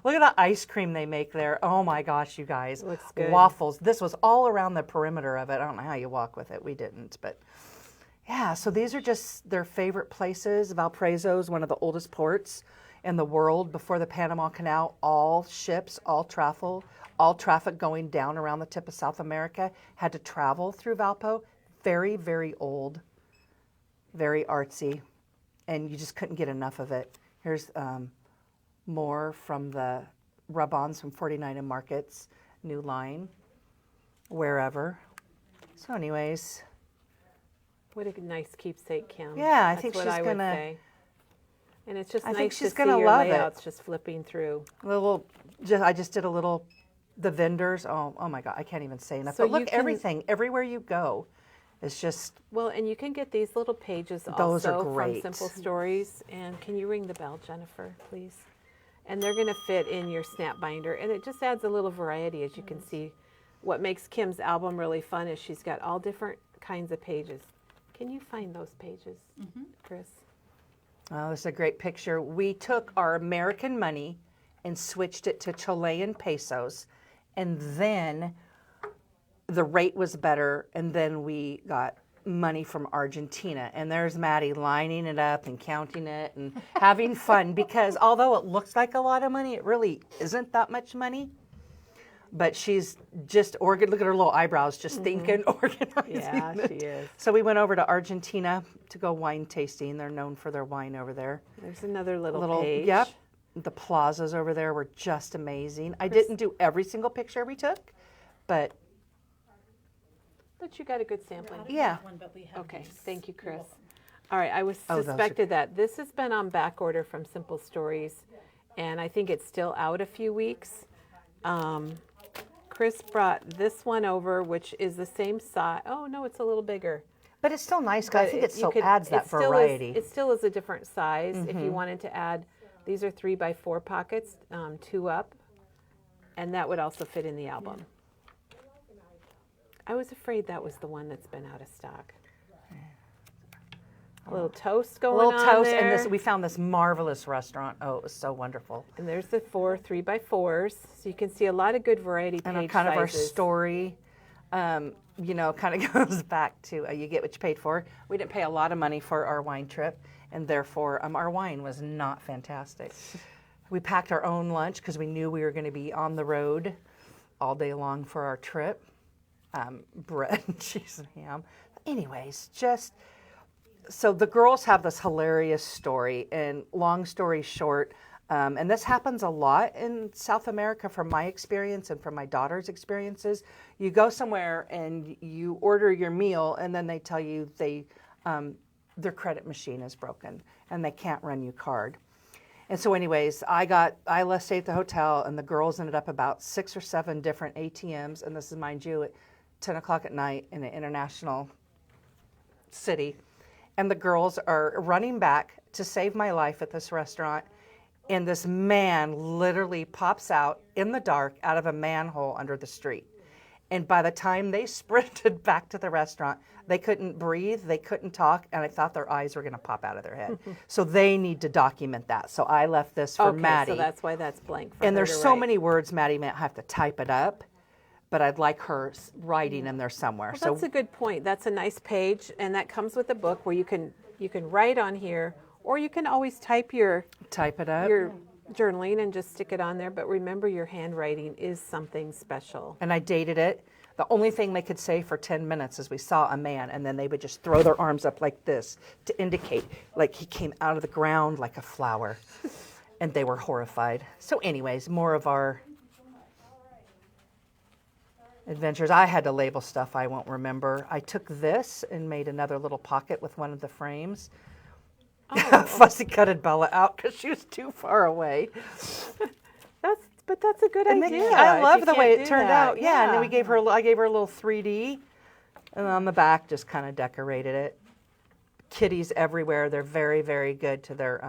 Look at the ice cream they make there. Oh my gosh, you guys. Looks good. Waffles. This was all around the perimeter of it. I don't know how you walk with it. We didn't, but yeah, so these are just their favorite places. Valparaiso is one of the oldest ports in the world. Before the Panama Canal, all ships, all traffic going down around the tip of South America had to travel through Valpo. Very, very old, very artsy, and you just couldn't get enough of it. Here's more from the rub-ons from 49 and Markets, new line, wherever. So anyways. What a nice keepsake, Kim. Yeah, I That's think what she's I would gonna. say. And it's just I nice think to she's see gonna your love it. layouts just flipping through. I just did a little, the vendors. Oh my God, I can't even say enough. So But look, you can- everything, everywhere you go, it's just. Well, and you can get these little pages Those are also from great. Simple Stories. And can you ring the bell, Jennifer, please? And they're going to fit in your snap binder. And it just adds a little variety, as you can see. What makes Kim's album really fun is she's got all different kinds of pages. Can you find those pages, Chris? Oh, this is a great picture. We took our American money and switched it to Chilean pesos, and then the rate was better, and then we got money from Argentina. And there's Maddie lining it up and counting it and having fun, because although it looks like a lot of money, it really isn't that much money. But she's just look at her little eyebrows, just thinking, organizing. Yeah, it. she is. So we went over to Argentina to go wine tasting. They're known for their wine over there. There's another little page. Yep. The plazas over there were just amazing. I didn't do every single picture we took, but But you got a good sampling. yeah. Okay, thank you, Chris. All right, I was those are- suspected that this has been on back order from Simple Stories, and I think it's still out a few weeks. Chris brought this one over, which is the same size. Oh no, it's a little bigger. But it's still nice, because I think it you could- adds that it still is- variety. It still is a different size. If you wanted to add, these are 3x4 pockets, 2 up, and that would also fit in the album. I was afraid that was the one that's been out of stock. A little toast A going little on toast, there. and we found this marvelous restaurant. Oh, it was so wonderful. And there's the 4 3x4s. So you can see a lot of good variety page And kind of our sizes. story, kind of goes back to you get what you paid for. We didn't pay a lot of money for our wine trip, and therefore our wine was not fantastic. We packed our own lunch because we knew we were going to be on the road all day long for our trip. Bread and cheese and ham. Anyways, so the girls have this hilarious story, and long story short, and this happens a lot in South America from my experience and from my daughter's experiences. You go somewhere and you order your meal, and then they tell you their credit machine is broken and they can't run you card. And so anyways, I stayed at the hotel, and the girls ended up about 6 or 7 different ATMs, and this is, mind you, at 10 o'clock at night in an international city. And the girls are running back to save my life at this restaurant, and this man literally pops out in the dark out of a manhole under the street. And by the time they sprinted back to the restaurant, they couldn't breathe, they couldn't talk, and I thought their eyes were going to pop out of their head. So they need to document that. So I left this for Maddie. So that's why that's blank for And her there's to so write. many words Maddie might have to type it up, but I'd like her writing in there somewhere. Well, that's a good point. That's a nice page, and that comes with a book where you can write on here, or you can always type your type it up. journaling and just stick it on there. But remember, your handwriting is something special. And I dated it. The only thing they could say for 10 minutes is we saw a man, and then they would just throw their arms up like this to indicate like he came out of the ground like a flower. And they were horrified. So anyways, more of our adventures. I had to label stuff I won't remember. I took this and made another little pocket with one of the frames. Fussy cutted Bella out because she was too far away. But that's a good And then, idea. I if love you the way can't it do turned that. out. Yeah, and then I gave her a little 3D, and on the back just kind of decorated it. Kitties everywhere. They're very, very good to their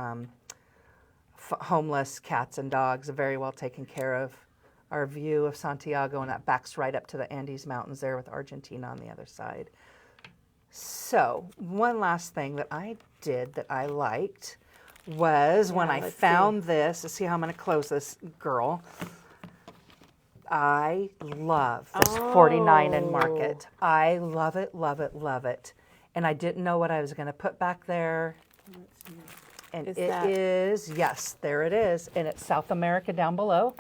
homeless cats and dogs. Are very well taken care of. Our view of Santiago, and that backs right up to the Andes Mountains there with Argentina on the other side. So one last thing that I did that I liked was when I found this. Let's see how I'm going to close this girl. I love this 49 in Market. I love it, love it, love it. And I didn't know what I was going to put back there. And it is, yes, there it is. And it's South America down below.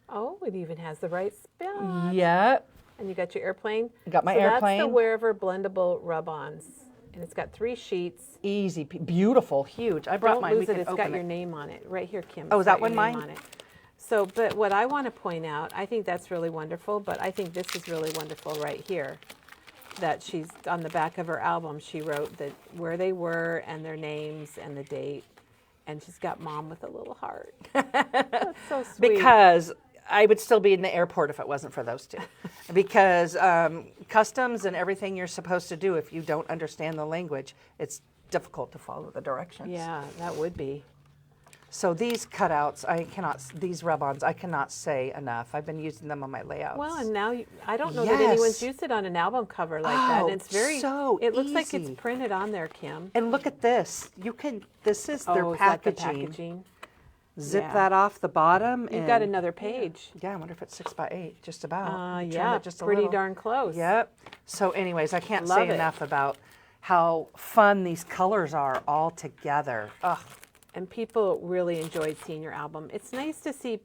Oh, it even has the right spot. Yep. And you got your airplane. Got my so airplane. That's the Wherever blendable rub-ons, and it's got 3 sheets. Easy, beautiful, huge. I brought Don't mine. lose We can it. It's open got your name on it right here, Kim. Oh, is It's that got your one mine? name on it. So, but what I want to point out, I think that's really wonderful. But I think this is really wonderful right here. That she's on the back of her album. She wrote where they were and their names and the date, and she's got mom with a little heart. That's so sweet. Because I would still be in the airport if it wasn't for those two. Because customs and everything you're supposed to do, if you don't understand the language, it's difficult to follow the directions. Yeah, that would be. So these cutouts, these rub-ons, I cannot say enough. I've been using them on my layouts. Well, and now I don't know that anyone's used it on an album cover like that. And it's very, so it looks like easy. it's printed on there, Kim. And look at this. This is their Is that the packaging. packaging? Zip Yeah. that off the bottom. You've got another page. Yeah, I wonder if it's 6 by 8, just about. Trimmed Yeah, it just a pretty little. darn close. Yep. So anyways, I can't Love say it. enough about how fun these colors are all together. Ugh. And people really enjoyed seeing your album. It's nice to see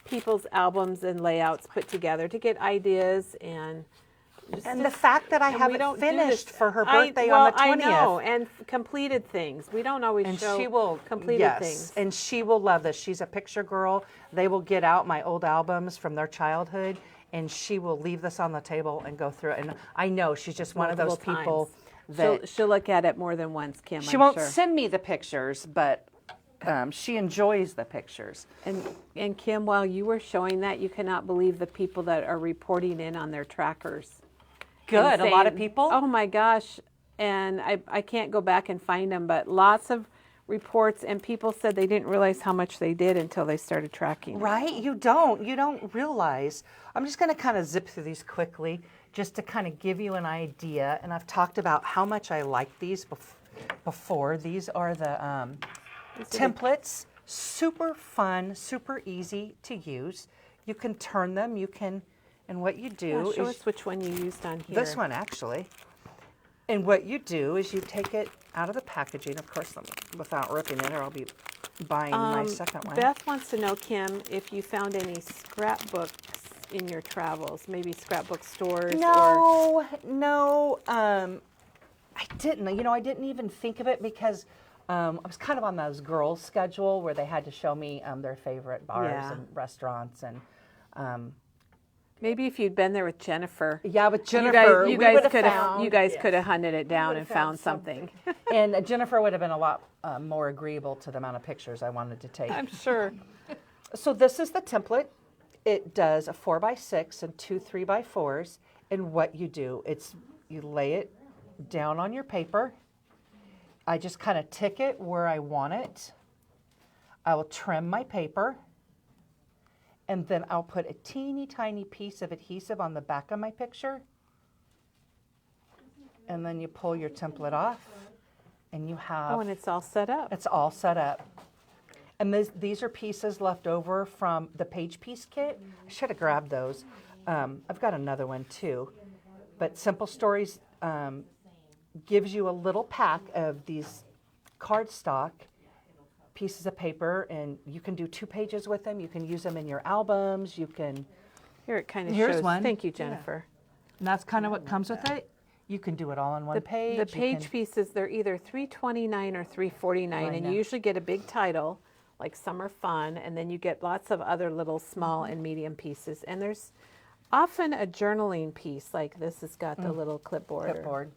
people's albums and layouts put together to get ideas and The fact that I and we haven't don't do finished this- for her birthday on the 20th. I know, and completed things. We don't always And show she will, completed yes, things. and she will love this. She's a picture girl. They will get out my old albums from their childhood, and she will leave this on the table and go through it. And I know she's just one of those Multiple people times. that She'll look at it more than once, Kim. she I'm won't sure. send me the pictures, but she enjoys the pictures. And Kim, while you were showing that, you cannot believe the people that are reporting in on their trackers. Good, and a lot of saying, people. Oh my gosh, and I can't go back and find them, but lots of reports, and people said they didn't realize how much they did until they started tracking. Right? You don't realize. I'm just going to kind of zip through these quickly just to kind of give you an idea. And I've talked about how much I like these before. These are the templates. Super fun, super easy to use. You can turn them. You can, and what you do Yeah, show is us which one you used on here. this one actually. And what you do is you take it out of the packaging, of course, without ripping it, or I'll be buying my second one. Beth wants to know, Kim, if you found any scrapbooks in your travels, maybe scrapbook stores or No, I didn't. I didn't even think of it because I was kind of on those girls' schedule where they had to show me their favorite bars Yeah. and restaurants and. maybe if you'd been there with Jennifer. Yeah, with Jennifer, you we guys would've could have found- you guys could have hunted it down and would've found found something. and Jennifer would have been a lot more agreeable to the amount of pictures I wanted to take. I'm sure. So this is the template. It does a 4x6 and 2 3x4s. And what you do, you lay it down on your paper. I just kind of tick it where I want it. I will trim my paper. And then I'll put a teeny tiny piece of adhesive on the back of my picture. And then you pull your template off. And you have... Oh, and it's all set up. It's all set up. And these are pieces left over from the page piece kit. I should have grabbed those. I've got another one too. But Simple Stories gives you a little pack of these cardstock pieces of paper, and you can do 2 pages with them. You can use them in your albums. You can... Here it kind of Here's shows. one. Thank you, Jennifer. And that's kind of what comes with it. You can do it all on one page. The You page can- pieces, they're either $3.29 or $3.49, and you usually get a big title, like Summer Fun, and then you get lots of other little small and medium pieces. And there's often a journaling piece, like this has got the little clipboard. clipboard.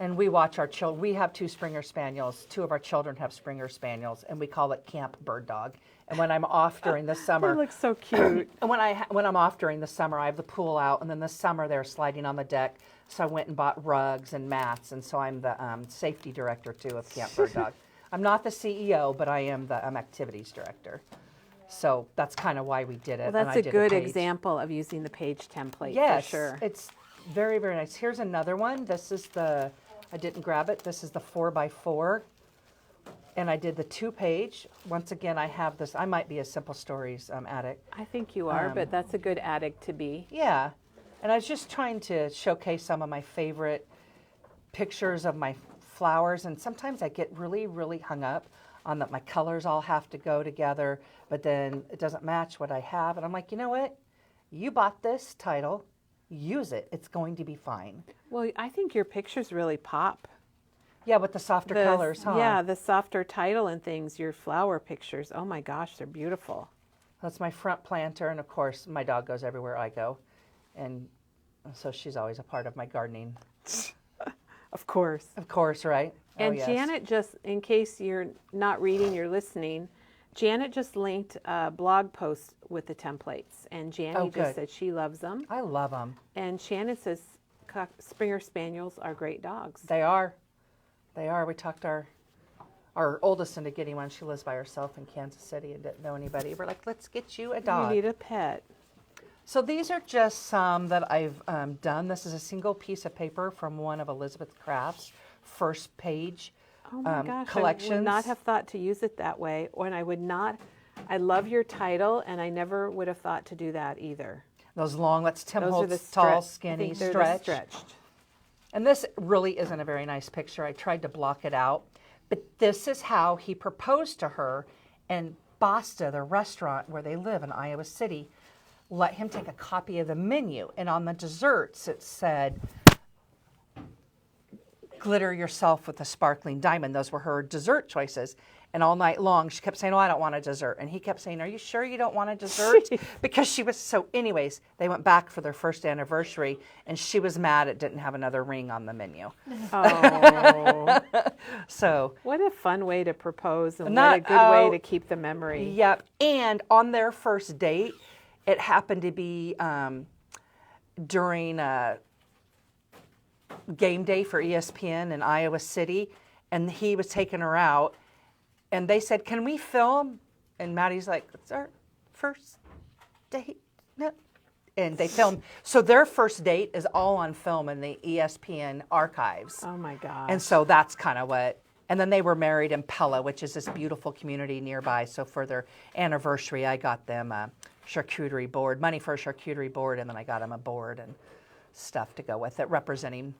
And we watch our children. We have 2 Springer Spaniels. 2 of our children have Springer Spaniels, and we call it Camp Bird Dog. And when I'm off during the summer, They look so cute. and when I'm off during the summer, I have the pool out, and then this summer they're sliding on the deck. So I went and bought rugs and mats, and so I'm the safety director too of Camp Bird Dog. I'm not the CEO, but I am the activities director. So that's kind of why we did it. Well, and that's I a did good page. example of using the page template Yes, for sure. it's very, very nice. Here's another one. This is the, I didn't grab it. This is the 4x4. And I did the 2-page. Once again, I have this. I might be a Simple Stories addict. I think you are, but that's a good addict to be. Yeah. And I was just trying to showcase some of my favorite pictures of my flowers. And sometimes I get really, really hung up on that my colors all have to go together, but then it doesn't match what I have. And I'm like, you know what? You bought this title. Use it. It's going to be fine. Well, I think your pictures really pop. Yeah, with the softer colors, huh? Yeah, the softer title and things, your flower pictures. Oh my gosh, they're beautiful. That's my front planter, and of course, my dog goes everywhere I go. And so she's always a part of my gardening. Of course. Of course, right? And oh, yes. Janet just, in case you're not reading, you're listening, Janet just linked a blog post with the templates. And Janny Oh, just good. said she loves them. I love them. And Shannon says Springer Spaniels are great dogs. They are. They are. We talked our oldest into getting one. She lives by herself in Kansas City and didn't know anybody. We're like, let's get you a dog. You need a pet. So these are just some that I've done. This is a single piece of paper from one of Elizabeth Craft's first page Oh my gosh, collections. I would not have thought to use it that way. And I would not, I love your title, and I never would have thought to do that either. Those long, that's Tim Those are the Holtz, tall, I skinny, think they're the stretch. stretched. And this really isn't a very nice picture. I tried to block it out. But this is how he proposed to her, and Basta, the restaurant where they live in Iowa City, let him take a copy of the menu. And on the desserts, it said, glitter yourself with a sparkling diamond. Those were her dessert choices. And all night long, she kept saying, oh, I don't want a dessert. And he kept saying, are you sure you don't want a dessert? Because she was so, anyways, they went back for their first anniversary, and she was mad it didn't have another ring on the menu. Oh, So, what a fun way to propose, and Not- what a good way oh, to keep the memory. yep. And on their first date, it happened to be during a game day for ESPN in Iowa City, and he was taking her out, and they said, can we film? And Maddie's like, it's our first date. No. And they filmed. So their first date is all on film in the ESPN archives. Oh my gosh. And so that's kind of what, and then they were married in Pella, which is this beautiful community nearby. So for their anniversary, I got them a charcuterie board, money for a charcuterie board, and then I got them a board and stuff to go with it, representing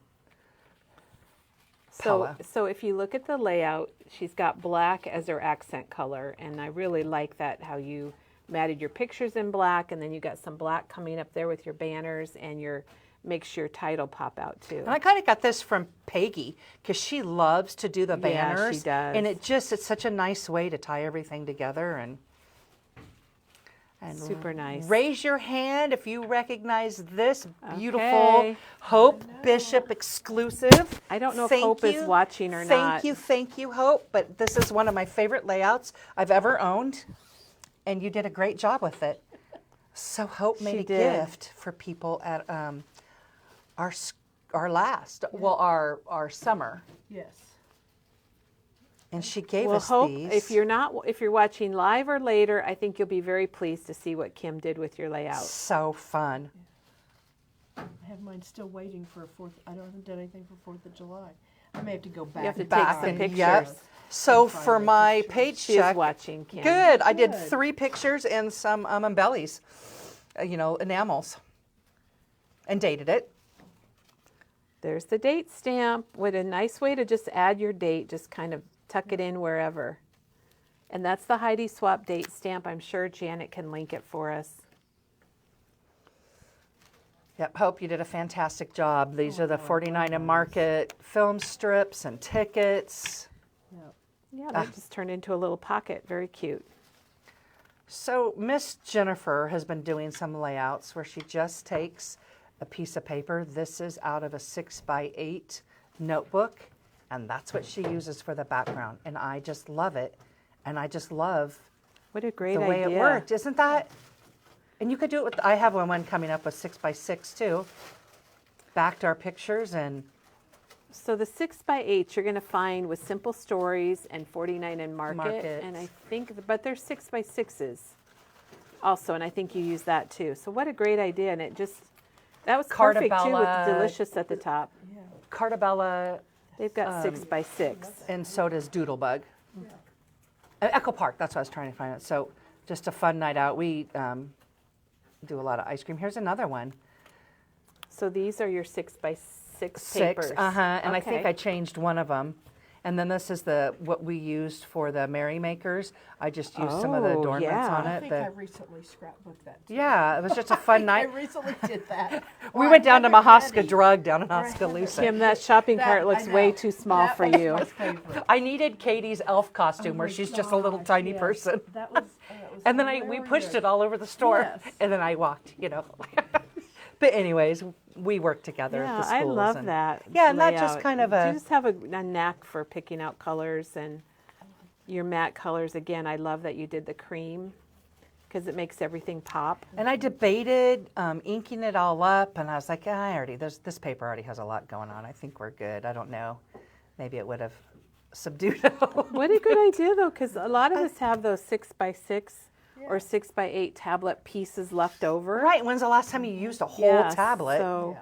Pella. So if you look at the layout, she's got black as her accent color, and I really like that, how you matted your pictures in black, and then you got some black coming up there with your banners, and your makes your title pop out too. And I kind of got this from Peggy because she loves to do the Yeah, she banners. does. And it's such a nice way to tie everything together and Super nice. raise your hand if you recognize this beautiful Okay. Hope Bishop exclusive. I don't know if Thank Hope is you. watching or not. Thank you, Hope. But this is one of my favorite layouts I've ever owned, and you did a great job with it. So Hope made She a did. gift for people at our summer, Yes. and she gave Well, us Hope, these. if you're watching live or later, I think you'll be very pleased to see what Kim did with your layout. So fun. I have mine still waiting for a 4th. I haven't done anything for 4th of July. I may have to go back. have to and take Back some and pictures. yep. So Find for the my pictures. page She is check, watching, Kim. good. I did Good. 3 pictures and some embellies, enamels, and dated it. There's the date stamp. What a nice way to just add your date, just kind of tuck it in wherever. And that's the Heidi Swap date stamp. I'm sure Janet can link it for us. Yep, Hope, you did a fantastic job. These are the 49 and Market film strips and tickets. Yep. Yeah, that just turned into a little pocket. Very cute. So Miss Jennifer has been doing some layouts where she just takes a piece of paper. This is out of a 6x8 notebook, and that's what she uses for the background. And I just love it. And I just love What a great the way idea. it worked. Isn't that? And you could do it with, I have one coming up with 6x6 too. Backed our pictures and So the 6x8 you're going to find with Simple Stories and 49 and Market. Market. And I think, but they're 6x6s also, and I think you use that too. So what a great idea. And it just, that was perfect too with Cartabella. Delicious at the top. Yeah. Cartabella, They've got 6x6. and so does Doodlebug. Echo Park, that's what I was trying to find out. So just a fun night out. We do a lot of ice cream. Here's another one. So these are your 6x6 Six, papers. and I think Okay. I changed one of them. And then this is what we used for the Merrymakers. I just used some of the Oh, adornments yeah. on I it. think I recently scrapbooked that too. Yeah, it was just a fun I night. recently did that. We Well, went I down to haven't Mahaska ready. Drug down in Or I haven't Oskaloosa. Kim, that shopping That- cart I looks know. way too small That for was you. my favorite. I needed Katie's elf costume Oh where my she's just a little gosh, tiny yes. person. That was And then we pushed it all over the store. Yes. And then I walked, But anyways, we worked together Yeah, at the schools. I love and- that. Yeah, and that just layout. kind of You just have a knack for picking out colors and your matte colors. Again, I love that you did the cream because it makes everything pop. And I debated inking it all up, and I was like, this paper already has a lot going on. I think we're good. I don't know. Maybe it would have subdued it a little. What a good idea, though, because a lot of us have those 6x6 or 6x8 tablet pieces left over. Right, when's the last time you used a whole Yes, tablet? So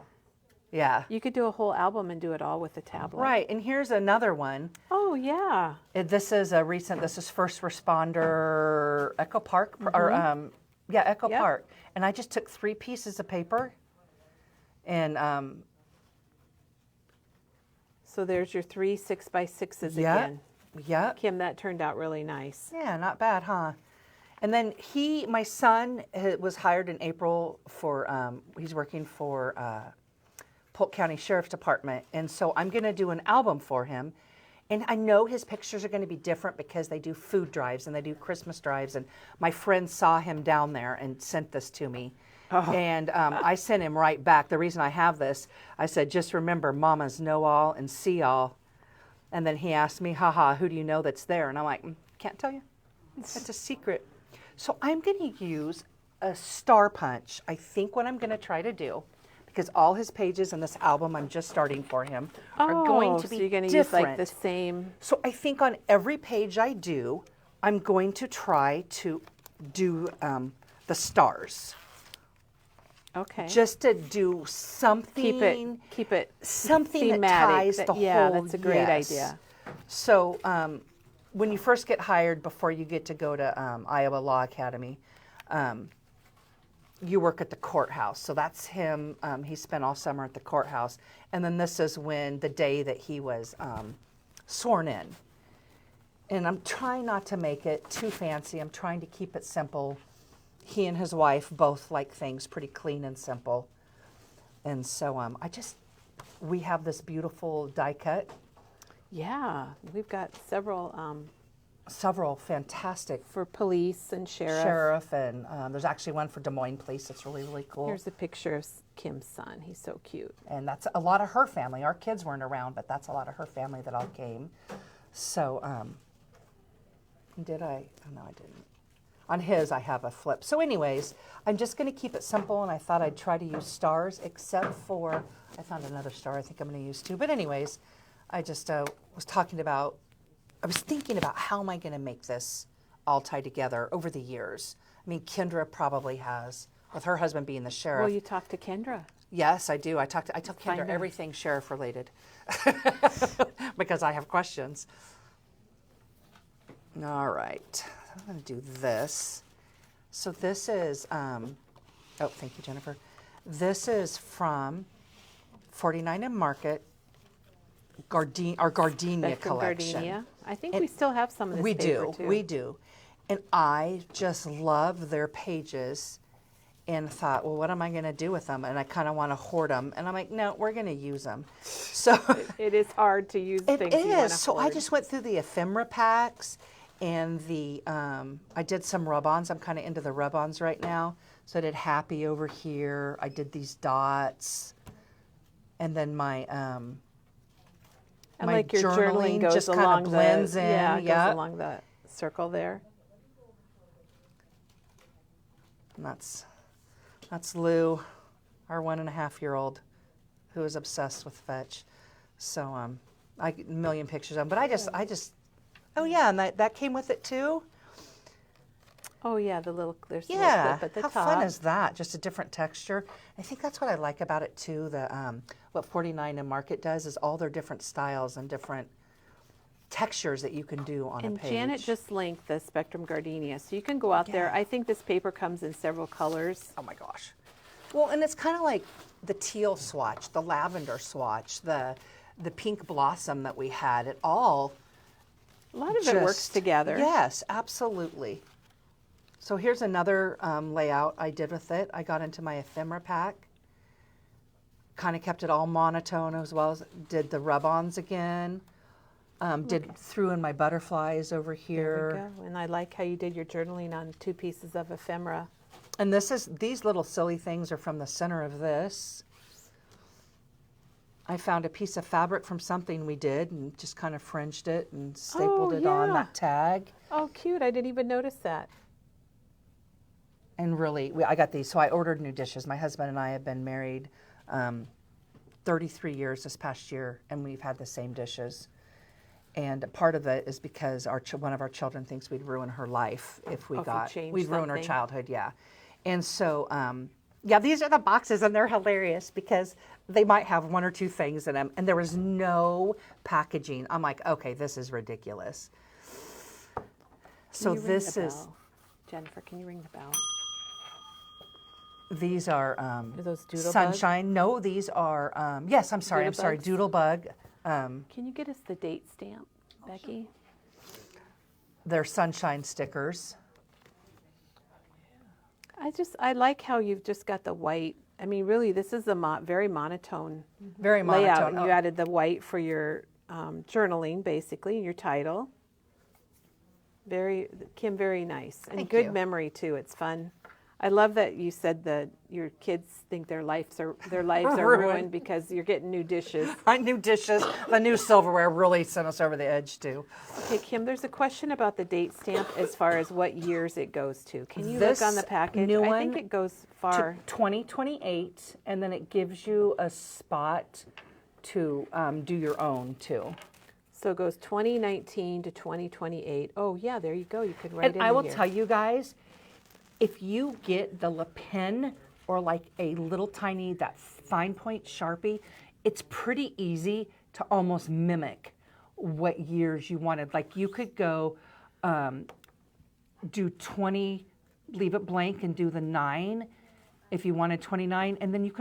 Yeah. you could do a whole album and do it all with a tablet. Right, and here's another one. Oh, yeah. This is First Responder Echo Park, or Echo Yep. Park. And I just took 3 pieces of paper, and So there's your 3 6x6s Yeah. again. yeah, Kim, that turned out really nice. yeah, not bad, huh? And then my son was hired in April for, he's working for Polk County Sheriff's Department, and so I'm going to do an album for him. And I know his pictures are going to be different because they do food drives and they do Christmas drives. And my friend saw him down there and sent this to me. And I sent him right back. The reason I have this, I said, just remember, mamas know all and see all. And then he asked me, haha, who do you know that's there? And I'm like, can't tell you. It's a secret. So I'm going to use a star punch. I think what I'm going to try to do, because all his pages in this album I'm just starting for him are going to be so you're going to different. use like the same. So I think on every page I do, I'm going to try to do the stars. Okay. Just to do something. keep it something that thematic. ties the Yeah, whole. that's a great yes. idea. So when you first get hired, before you get to go to Iowa Law Academy, you work at the courthouse. So that's him. He spent all summer at the courthouse. And then this is the day that he was sworn in. And I'm trying not to make it too fancy. I'm trying to keep it simple. He and his wife both like things pretty clean and simple. And so we have this beautiful die cut. Yeah, we've got several Several fantastic for police and sheriff, and there's actually one for Des Moines Police that's really, really cool. Here's a picture of Kim's son. He's so cute. And that's a lot of her family. Our kids weren't around, but that's a lot of her family that all came. So, did I? Oh, no, I didn't. On his, I have a flip. So anyways, I'm just going to keep it simple, and I thought I'd try to use stars, except for, I found another star I think I'm going to use too. But anyways, I just I was thinking about how am I going to make this all tie together over the years. I mean, Kendra probably has, with her husband being the sheriff. Well, you talked to Kendra. Yes, I do. I tell Find Kendra out. everything sheriff related because I have questions. All right, I'm going to do this. So this is, thank you, Jennifer. This is from 49 and Market, our Gardenia Beckham collection. Gardenia. I think And we still have some of this We paper do, too. we do. And I just love their pages and thought, well, what am I going to do with them? And I kind of want to hoard them. And I'm like, no, we're going to use them. So It is hard to use it things you want to is. So I just went through the ephemera packs and I did some rub-ons. I'm kind of into the rub-ons right now. So I did Happy over here. I did these dots. And then my And my like your journaling goes just kind along of blends the, in. Yeah, it yeah. goes along the circle there. And that's Lou, our 1.5-year-old, who is obsessed with Fetch. So I get a million pictures of them. But I just, oh yeah, and that came with it too. Oh yeah, there's a little Yeah, clip at the how top. fun is that? Just a different texture. I think that's what I like about it too. What 49 and Market does is all their different styles and different textures that you can do on a And page. Janet just linked the Spectrum Gardenia, so you can go out there. Yeah. I think this paper comes in several colors. Oh my gosh. Well, and it's kind of like the teal swatch, the lavender swatch, the pink blossom that we had. It all A lot of it works just- together. Yes, absolutely. So here's another layout I did with it. I got into my ephemera pack. Kind of kept it all monotone, as well as did the rub-ons again. Threw in my butterflies over here. There we go. And I like how you did your journaling on 2 pieces of ephemera. And these little silly things are from the center of this. I found a piece of fabric from something we did and just kind of fringed it and stapled it on yeah. that tag. Oh, cute. I didn't even notice that. And really, I got these, so I ordered new dishes. My husband and I have been married 33 years this past year, and we've had the same dishes. And part of it is because one of our children thinks we'd ruin her life if we Oh, if you changed we'd ruin her something. childhood, yeah. And so, yeah, these are the boxes, and they're hilarious because they might have 1 or 2 things in them, and there was no packaging. I'm like, okay, this is ridiculous. So Can you ring this the is, bell? Jennifer, can you ring the bell? these are Are those doodle sunshine. No, these are, yes, I'm sorry, Doodle bugs? Doodlebug. Can you get us the date stamp, Becky? They're sunshine stickers. I like how you've just got the white. I mean, really, this is a very monotone Very layout. monotone. And you added the white for your journaling, basically, and your title. Kim, very nice. And Thank good you. memory, too. It's fun. I love that you said that your kids think their lives are Ruined. ruined because you're getting new dishes. My new dishes, the new silverware really sent us over the edge too. Okay, Kim, there's a question about the date stamp as far as what years it goes to. Can you This look on the package? new I think one it goes To far. 2028, and then it gives you a spot to do your own too. So it goes 2019 to 2028. Oh, yeah, there you go. You could write And it I will here. tell you guys, if you get the Le Pen or like a little tiny, that fine point Sharpie, it's pretty easy to almost mimic what years you wanted. Like you could go do 20, leave it blank and do the 9 if you wanted 29, and then you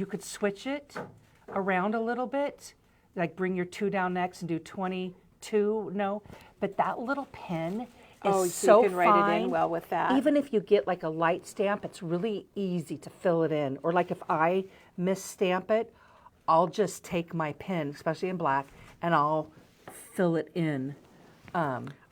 could switch it around a little bit, like bring your 2 down next and do 22, no, but that little pen Oh, is so so you can write it in fine. well with that. Even if you get like a light stamp, it's really easy to fill it in. Or like if I misstamp it, I'll just take my pen, especially in black, and I'll fill it in.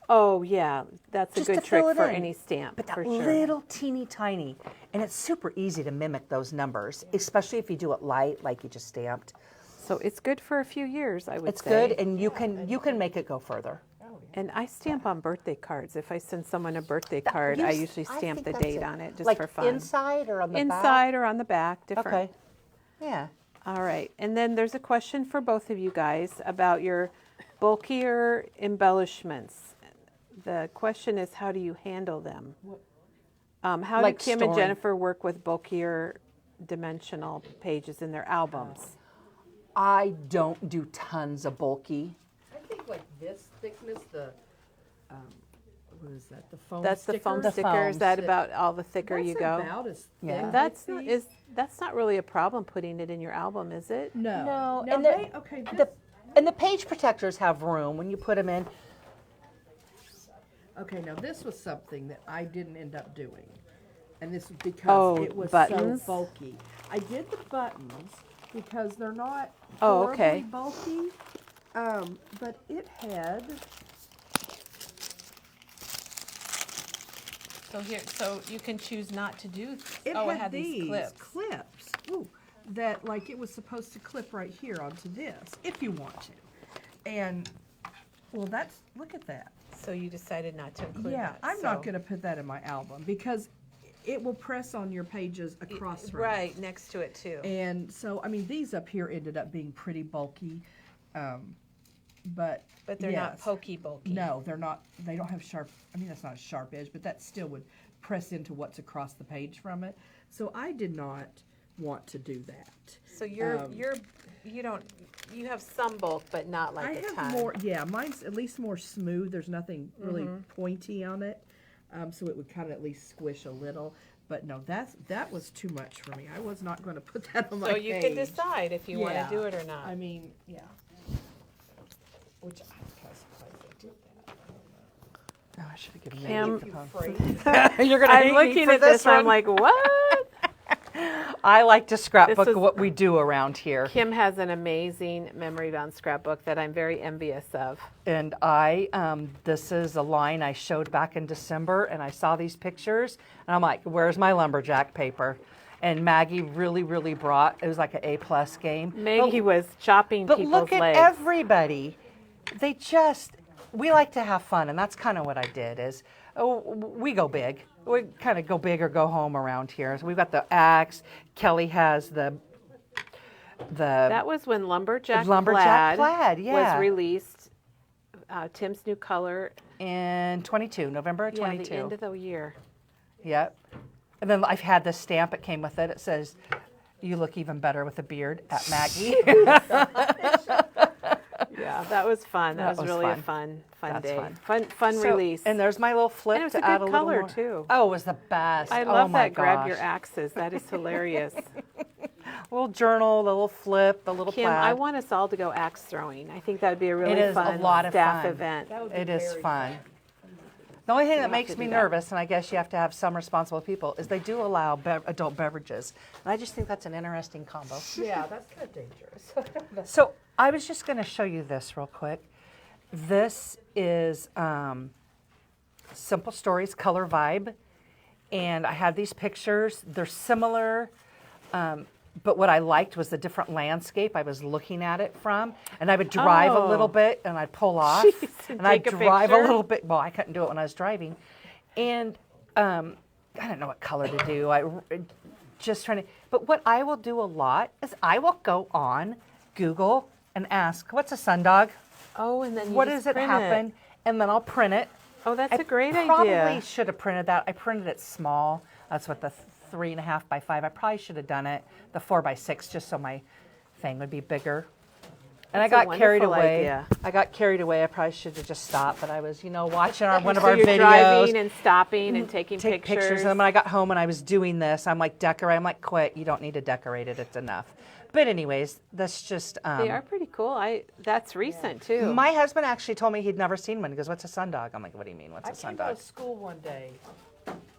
Oh, yeah, that's a Just to good fill trick it for in. any stamp, But that for sure. little teeny tiny, and it's super easy to mimic those numbers, especially if you do it light, like you just stamped. So it's good for a few years, I would It's say. good, and you can make it go further. And I stamp on birthday cards. If I send someone a birthday card, I usually stamp think the that's date it. on it just like for fun. inside or on the back? Inside or on the back, different. Okay. Yeah. All right. And then there's a question for both of you guys about your bulkier embellishments. The question is, how do you handle them? How Like do Kim and storing. Jennifer work with bulkier dimensional pages in their albums? I don't do tons of bulky. I think like this thickness, what is that? The foam That's the foam sticker? sticker. Is foam that stick. about all the thicker you That's go? about as thick. Yeah. That's not really a problem putting it in your album, is it? No. No, Now and they, okay, this, And the page protectors have room when you put them in. okay, now this was something that I didn't end up doing. And this was because Oh, it was buttons? so bulky. I did the buttons because they're not Oh, horribly okay. bulky. But it had, So you can choose not to do. it had these clips. Ooh, that like it was supposed to clip right here onto this, if you want to. And, well, look at that. So you decided not to include Yeah, that. I'm not going to put that in my album because it will press on your pages across from it. Right, next to it too. And so, I mean, these up here ended up being pretty bulky, but But they're not yes. pokey bulky. No, they're not. They don't have sharp. I mean, that's not a sharp edge, but that still would press into what's across the page from it. So I did not want to do that. So you have some bulk, but not like I a have ton. more. Yeah, mine's at least more smooth. There's nothing really pointy on it, so it would kind of at least squish a little. But no, that was too much for me. I was not going to put that on my So page. you can decide if you want Yeah. to do it or not. I mean, yeah. Which I'm kind of surprised I did that. Oh, I should have given Kim, you. You're gonna I'm hate me looking for at this, I'm one. like, what? I like to scrapbook This is- what we do around here. Kim has an amazing memory bound scrapbook that I'm very envious of. And this is a line I showed back in December, and I saw these pictures, and I'm like, where's my lumberjack paper? And Maggie really, really brought, it was like an A+ game. Maggie was chopping But people's look at legs. everybody. We like to have fun, and that's kind of what I did is, we go big. We kind of go big or go home around here. So we've got the axe. Kelly has the That was when Lumberjack Lumberjack Plaid Plaid, yeah. was released. Tim's new color. in 22, November of Yeah, 22. the end of the year. Yep. And then I've had this stamp that came with it. It says, "You look even better with a beard," at Maggie. Yeah, that was fun. That, That was was really a fun. fun That's day. Fun So- release. And there's my little flip And it was to a add good a little color, more. too. Oh, it was the best. I Oh love my that. Grab your gosh. axes. That is hilarious. Little journal, the little flip, the little Kim, plaid. I want us all to go axe throwing. I think that would be a really It is a fun lot of staff fun. event. It is fun. The only thing that have makes to me do that. nervous, and I guess you have to have some responsible people, is they do allow adult beverages. And I just think that's an interesting combo. Yeah, that's kind of dangerous. So I was just going to show you this real quick. This is Simple Stories Color Vibe. And I have these pictures. They're similar, but what I liked was the different landscape I was looking at it from. And I would drive a little bit, and I'd pull off. Jeez, and and I'd take a drive a picture? little bit. Well, I couldn't do it when I was driving. And I don't know what color to do. Just trying to. But what I will do a lot is I will go on Google and ask, "What's a sundog? Oh, and then you What just does it print happen?" And then I'll print it. Oh, that's a great Probably idea. should have printed that. I printed it small. That's what the 3.5 by 5. I probably should have done it the 4 by 6 just so my thing would be bigger. And That's I a got carried wonderful away. idea. I got carried away. I probably should have just stopped, but I was, watching one of So our you're videos. driving and stopping and taking Take pictures. And then when I got home and I was doing this, I'm like, decorate. I'm like, quit. You don't need to decorate it. It's enough. But anyways, that's just. They are pretty cool. That's recent too. My husband actually told me he'd never seen one. He goes, "What's a sundog?" I'm like, "What do you mean? What's I a came out of sundog?" school one day,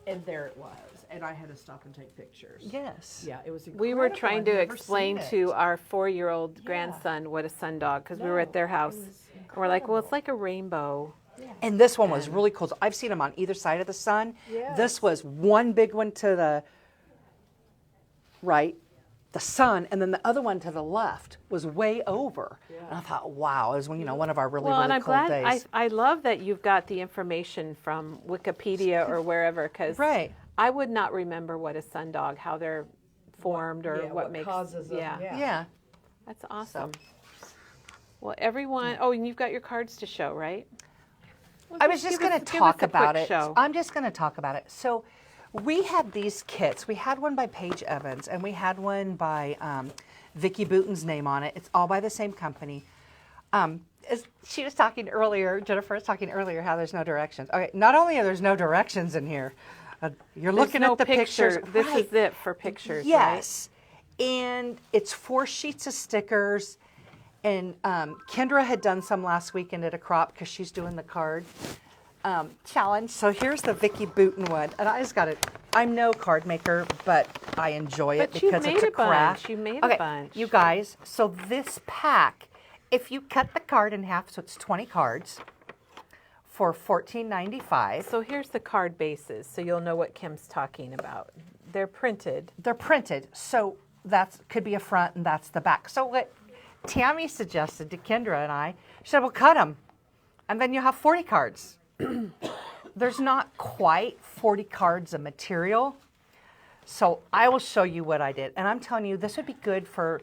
and there it was, and I had to stop and take pictures. Yes. Yeah, it was incredible. We were trying I'd to never explain seen to it. our 4-year-old grandson what a sundog, because we were at their house. And we're like, well, it's like a rainbow. And this one was really cool. So I've seen them on either side of the sun. Yes. This was one big one to the right, the sun, and then the other one to the left was way over. And I thought, wow, it was one of our really, Well, and really I'm cool glad, days. I love that you've got the information from Wikipedia or wherever, because Right. I would not remember what a sundog, how they're formed or Yeah, what makes. causes them. yeah, Yeah. that's awesome. Well, everyone, oh, and you've got your cards to show, right? Well, I was just give going us- to give talk us a about quick it. show. I'm just going to talk about it. So we had these kits. We had one by Paige Evans, and we had one by Vicki Booten's name on it. It's all by the same company. As she was talking earlier, Jennifer was talking earlier, how there's no directions. Okay, not only are there no directions in here, you're There's looking no at the pictures. This Right. is it for pictures, right? Yes. And it's 4 sheets of stickers. And Kendra had done some last week and did a crop because she's doing the card challenge. So here's the Vicki Booten one. And I just got it. I'm no card maker, but I enjoy it But you because made it's a a bunch. craft. You made a Okay, bunch. you guys, so this pack, if you cut the card in half, so it's 20 cards for $14.95. So here's the card bases, so you'll know what Kim's talking about. They're printed. They're printed, so that could be a front and that's the back. So Tammy suggested to Kendra and I, she said, well, cut them, and then you have 40 cards. There's not quite 40 cards of material, so I will show you what I did. And I'm telling you, this would be good for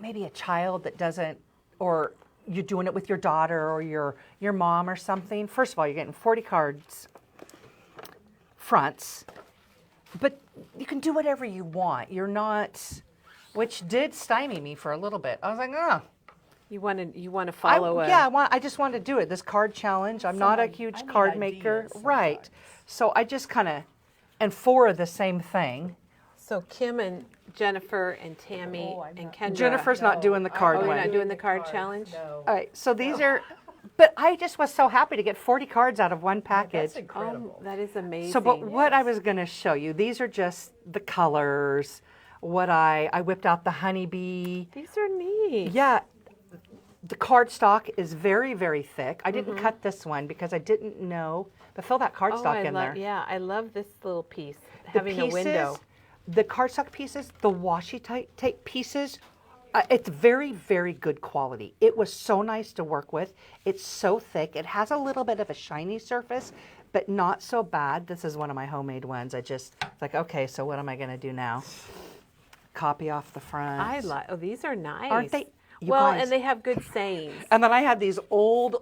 maybe a child that doesn't, or you're doing it with your daughter or your mom or something. First of all, you're getting 40 cards fronts, but you can do whatever you want. You're not, which did stymie me for a little bit. I was like, oh. You want to follow I just wanted to do it. This card challenge. I'm not a huge I need card maker. ideas Right. sometimes. So I just kind of, and 4 of the same thing. So Kim and Jennifer and Tammy Oh, I'm and not- Kendra. Jennifer's not doing the card Oh, you're one. not doing the card challenge? No. All right, so these are, but I just was so happy to get 40 cards out of one package. That's incredible. That is amazing. So, but what I was going to show you, these are just the colors. What I whipped out the honeybee. These are neat. Yeah, the cardstock is very, very thick. I Mm-hmm. didn't cut this one because I didn't know, but fill that cardstock in there. Yeah, I love this little piece, The having a window. The cardstock pieces, the washi tape pieces, it's very, very good quality. It was so nice to work with. It's so thick. It has a little bit of a shiny surface, but not so bad. This is one of my homemade ones. It's like, okay, so what am I going to do now? Copy off the front. I like. Oh, these are nice. Aren't they? You Well, guys. and they have good sayings. And then I had these old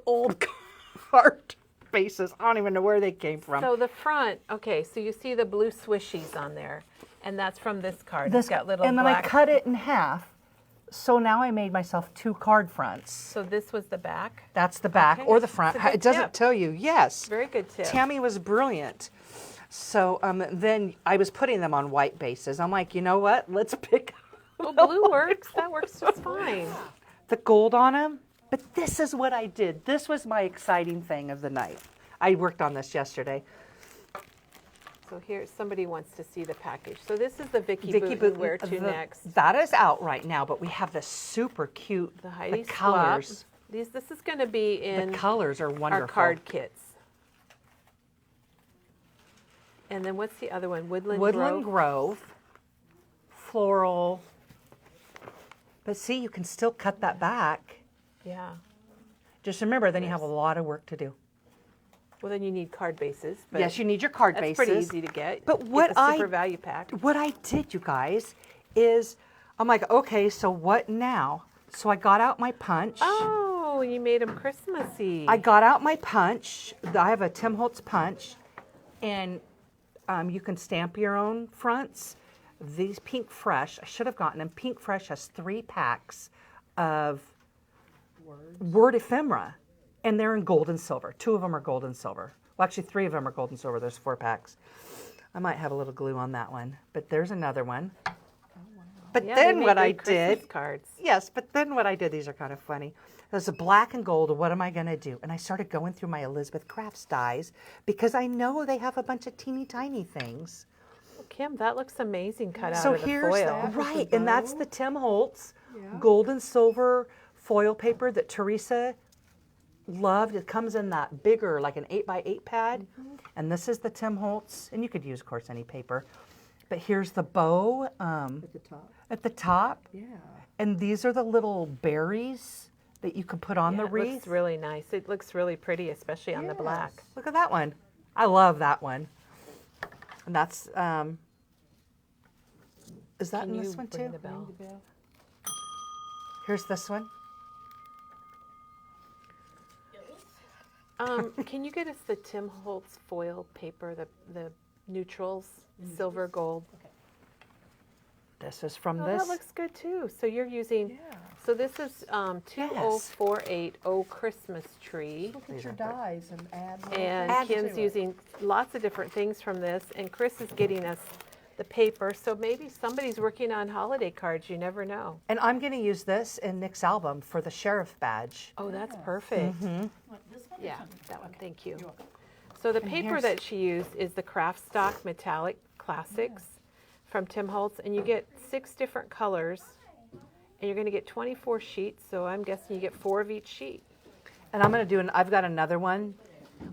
card faces. I don't even know where they came from. So the front, okay, so you see the blue swishies on there, and that's from this card. It's got little and then I black. cut it in half. So now I made myself 2 card fronts. So this was the back. That's the back Okay, or the front. it's a good It doesn't tip. tell you. Yes. Very good tip. Tammy was brilliant. So then I was putting them on white bases. I'm like, you know what? Let's pick Well, blue works. That works just fine. the gold on them. But this is what I did. This was my exciting thing of the night. I worked on this yesterday. So here, somebody wants to see the package. So this is the Vicky Vicky boot we Boot- wear to the- next. That is out right now, but we have the super cute The Heidi colors. Swap. This is going to be in The colors are wonderful. our card kits. And then what's the other one? Woodland Woodland Grove. Grove, floral. But see, you can still cut that back. Yeah. Just remember, then you have a lot of work to do. Well, then you need card bases. But Yes, you need your card that's bases. pretty easy to get. But Get what the super value pack. What I did, you guys, is I'm like, okay, so what now? So I got out my punch. Oh, you made them Christmassy. I got out my punch. I have a Tim Holtz punch, and you can stamp your own fronts. These Pink Fresh, I should have gotten them. Pink Fresh has 3 packs of word ephemera, and they're in gold and silver. 2 of them are gold and silver. Well, actually, 3 of them are gold and silver. There's 4 packs. I might have a little glue on that one, but there's another one. But Yeah, they then make what I great Christmas did, cards. yes, but then what I did, these are kind of funny. There's a black and gold, what am I going to do? And I started going through my Elizabeth Crafts dies because I know they have a bunch of teeny tiny things. Kim, that looks amazing cut out So of the here's foil. right, and that's the Tim Holtz Yeah. gold and silver foil paper that Teresa loved. It comes in that bigger, like an 8x8 pad, and this is the Tim Holtz, and you could use, of course, any paper. But here's the bow At the top. at the top, Yeah. and these are the little berries that you could put on Yeah, the it wreath. looks really nice. It looks really pretty, especially on the black. Yes. Look at that one. I love that one. And that's is that Can in you this one bring too? the bell? Here's this one. Can you get us the Tim Holtz foil paper, the neutrals, silver, gold? This is from Oh, this. that looks good too. So you're using, Yeah. so this is 20480 Christmas tree. Look at your dies and add more And things Kim's to it. using lots of different things from this, and Chris is getting us the paper. So maybe somebody's working on holiday cards. You never know. And I'm going to use this in Nick's album for the sheriff badge. Oh, that's perfect. This one? Yeah, that one. Thank you. So the paper here's- that she used is the Craft Stock Metallic Classics from Tim Holtz, and you get 6 different colors, and you're going to get 24 sheets. So I'm guessing you get 4 of each sheet. And I'm going to do I've got another one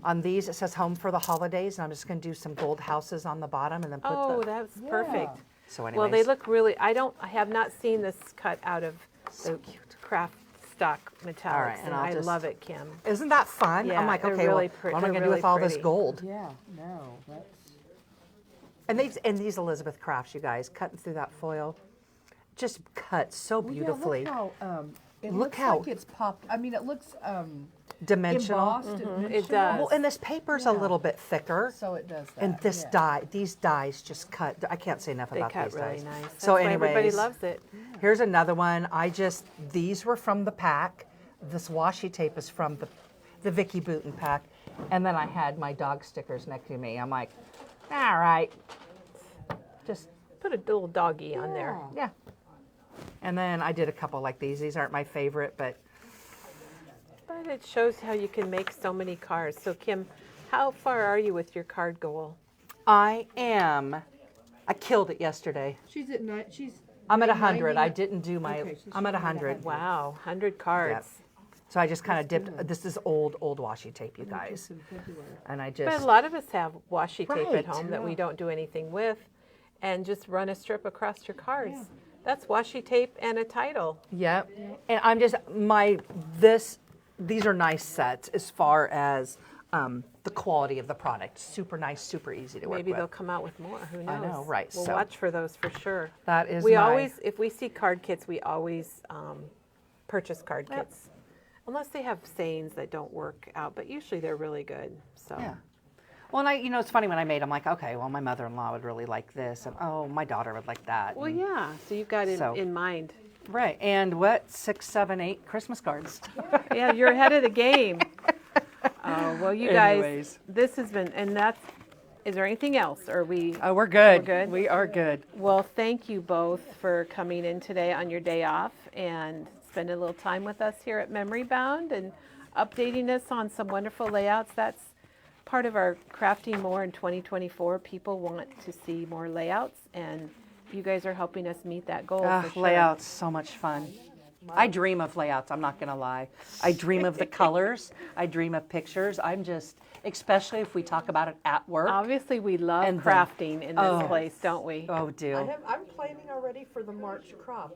on these. It says home for the holidays, and I'm just going to do some gold houses on the bottom and then put Oh, the. that's perfect. So Well, anyways. they look really. I have not seen this cut out of so the cute. craft stock metallics, All right, and and I'll I just- love it, Kim. Isn't that fun? Yeah, I'm like, they're okay, really well, pretty- what am I they're going to do really with all this pretty. gold? Yeah, no, that's. And these Elizabeth crafts, you guys, cutting through that foil, just cut so beautifully. Yeah, look how it Look looks how- like it's popped. I mean, it looks Dimensional. embossed and It dimensional. does. Well, and this paper's a Yeah. little bit thicker. So it does that. And this yeah. these dies just cut. I can't say enough They about cut these really dies. nice. That's So why everybody anyways, loves it. here's another one. These were from the pack. This washi tape is from the Vicky Booten pack. And then I had my dog stickers next to me. I'm like, all right, just, Put a little doggy on there. yeah. And then I did a couple like these. These aren't my favorite, but But it shows how you can make so many cards. So Kim, how far are you with your card goal? I killed it yesterday. She's at night. I'm at made 100. 90. I didn't do my, Okay, so I'm at she's made 100. Wow, 100 cards. So I just kind of dipped, this is old washi tape, you guys. in February. And I But just, a lot of us have washi tape Right, at home that we don't do anything with, and just run a strip across your cards. That's washi tape and a title. yep. And I'm just, these are nice sets as far as the quality of the product. Super nice, super easy to work Maybe with. they'll come out with more. Who knows? I know, right, We'll so- watch for those for sure. That is We my- always, if we see card kits, we always purchase card kits, unless they have sayings that don't work out. But usually they're really good. So. Yeah. Well, and it's funny when I made, I'm like, okay, well, my mother-in-law would really like this, and oh, my daughter would like that. Well, and- yeah. So you've got it So- in mind. Right. And what? 6, 7, 8 Christmas cards. Yeah, you're ahead of the game. Oh, well, you guys, Anyways. this has been, and that's, is there anything else? Or we, Oh, we're good. We're good? We are good. well, thank you both for coming in today on your day off and spending a little time with us here at Memory Bound and updating us on some wonderful layouts. That's part of our Crafting More in 2024. People want to see more layouts, and you guys are helping us meet that goal for sure. Layouts, so much fun. I dream of layouts, I'm not going to lie. I dream of the colors. I dream of pictures. I'm just, especially if we talk about it at work. Obviously, we love And the- crafting in this Oh. place, don't we? Oh, do. I'm planning already for the March crop.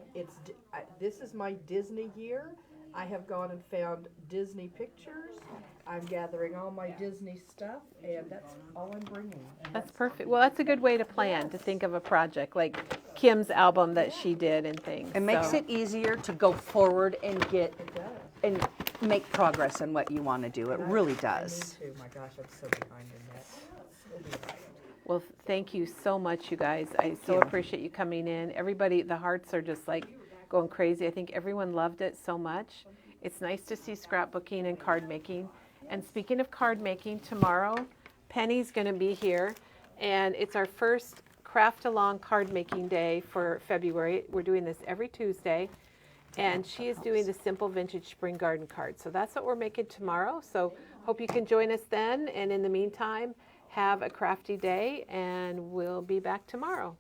This is my Disney year. I have gone and found Disney pictures. I'm gathering all my Disney stuff, and that's all I'm bringing. And That's perfect. Well, that's a good way to plan, to think of a project like Kim's album that she did and things. It makes So- it easier to go forward and and make progress in what you want to do. It really does. Me too. My gosh, I'm so behind in that. So behind. Well, thank you so much, you guys. I so you. appreciate you coming in. Everybody, the hearts are just like going crazy. I think everyone loved it so much. It's nice to see scrapbooking and card making. And speaking of card making, tomorrow, Penny's going to be here, and it's our first craft along card making day for February. We're doing this every Tuesday, and she is doing the simple vintage spring garden card. So that's what we're making tomorrow. So hope you can join us then. And in the meantime, have a crafty day, and we'll be back tomorrow.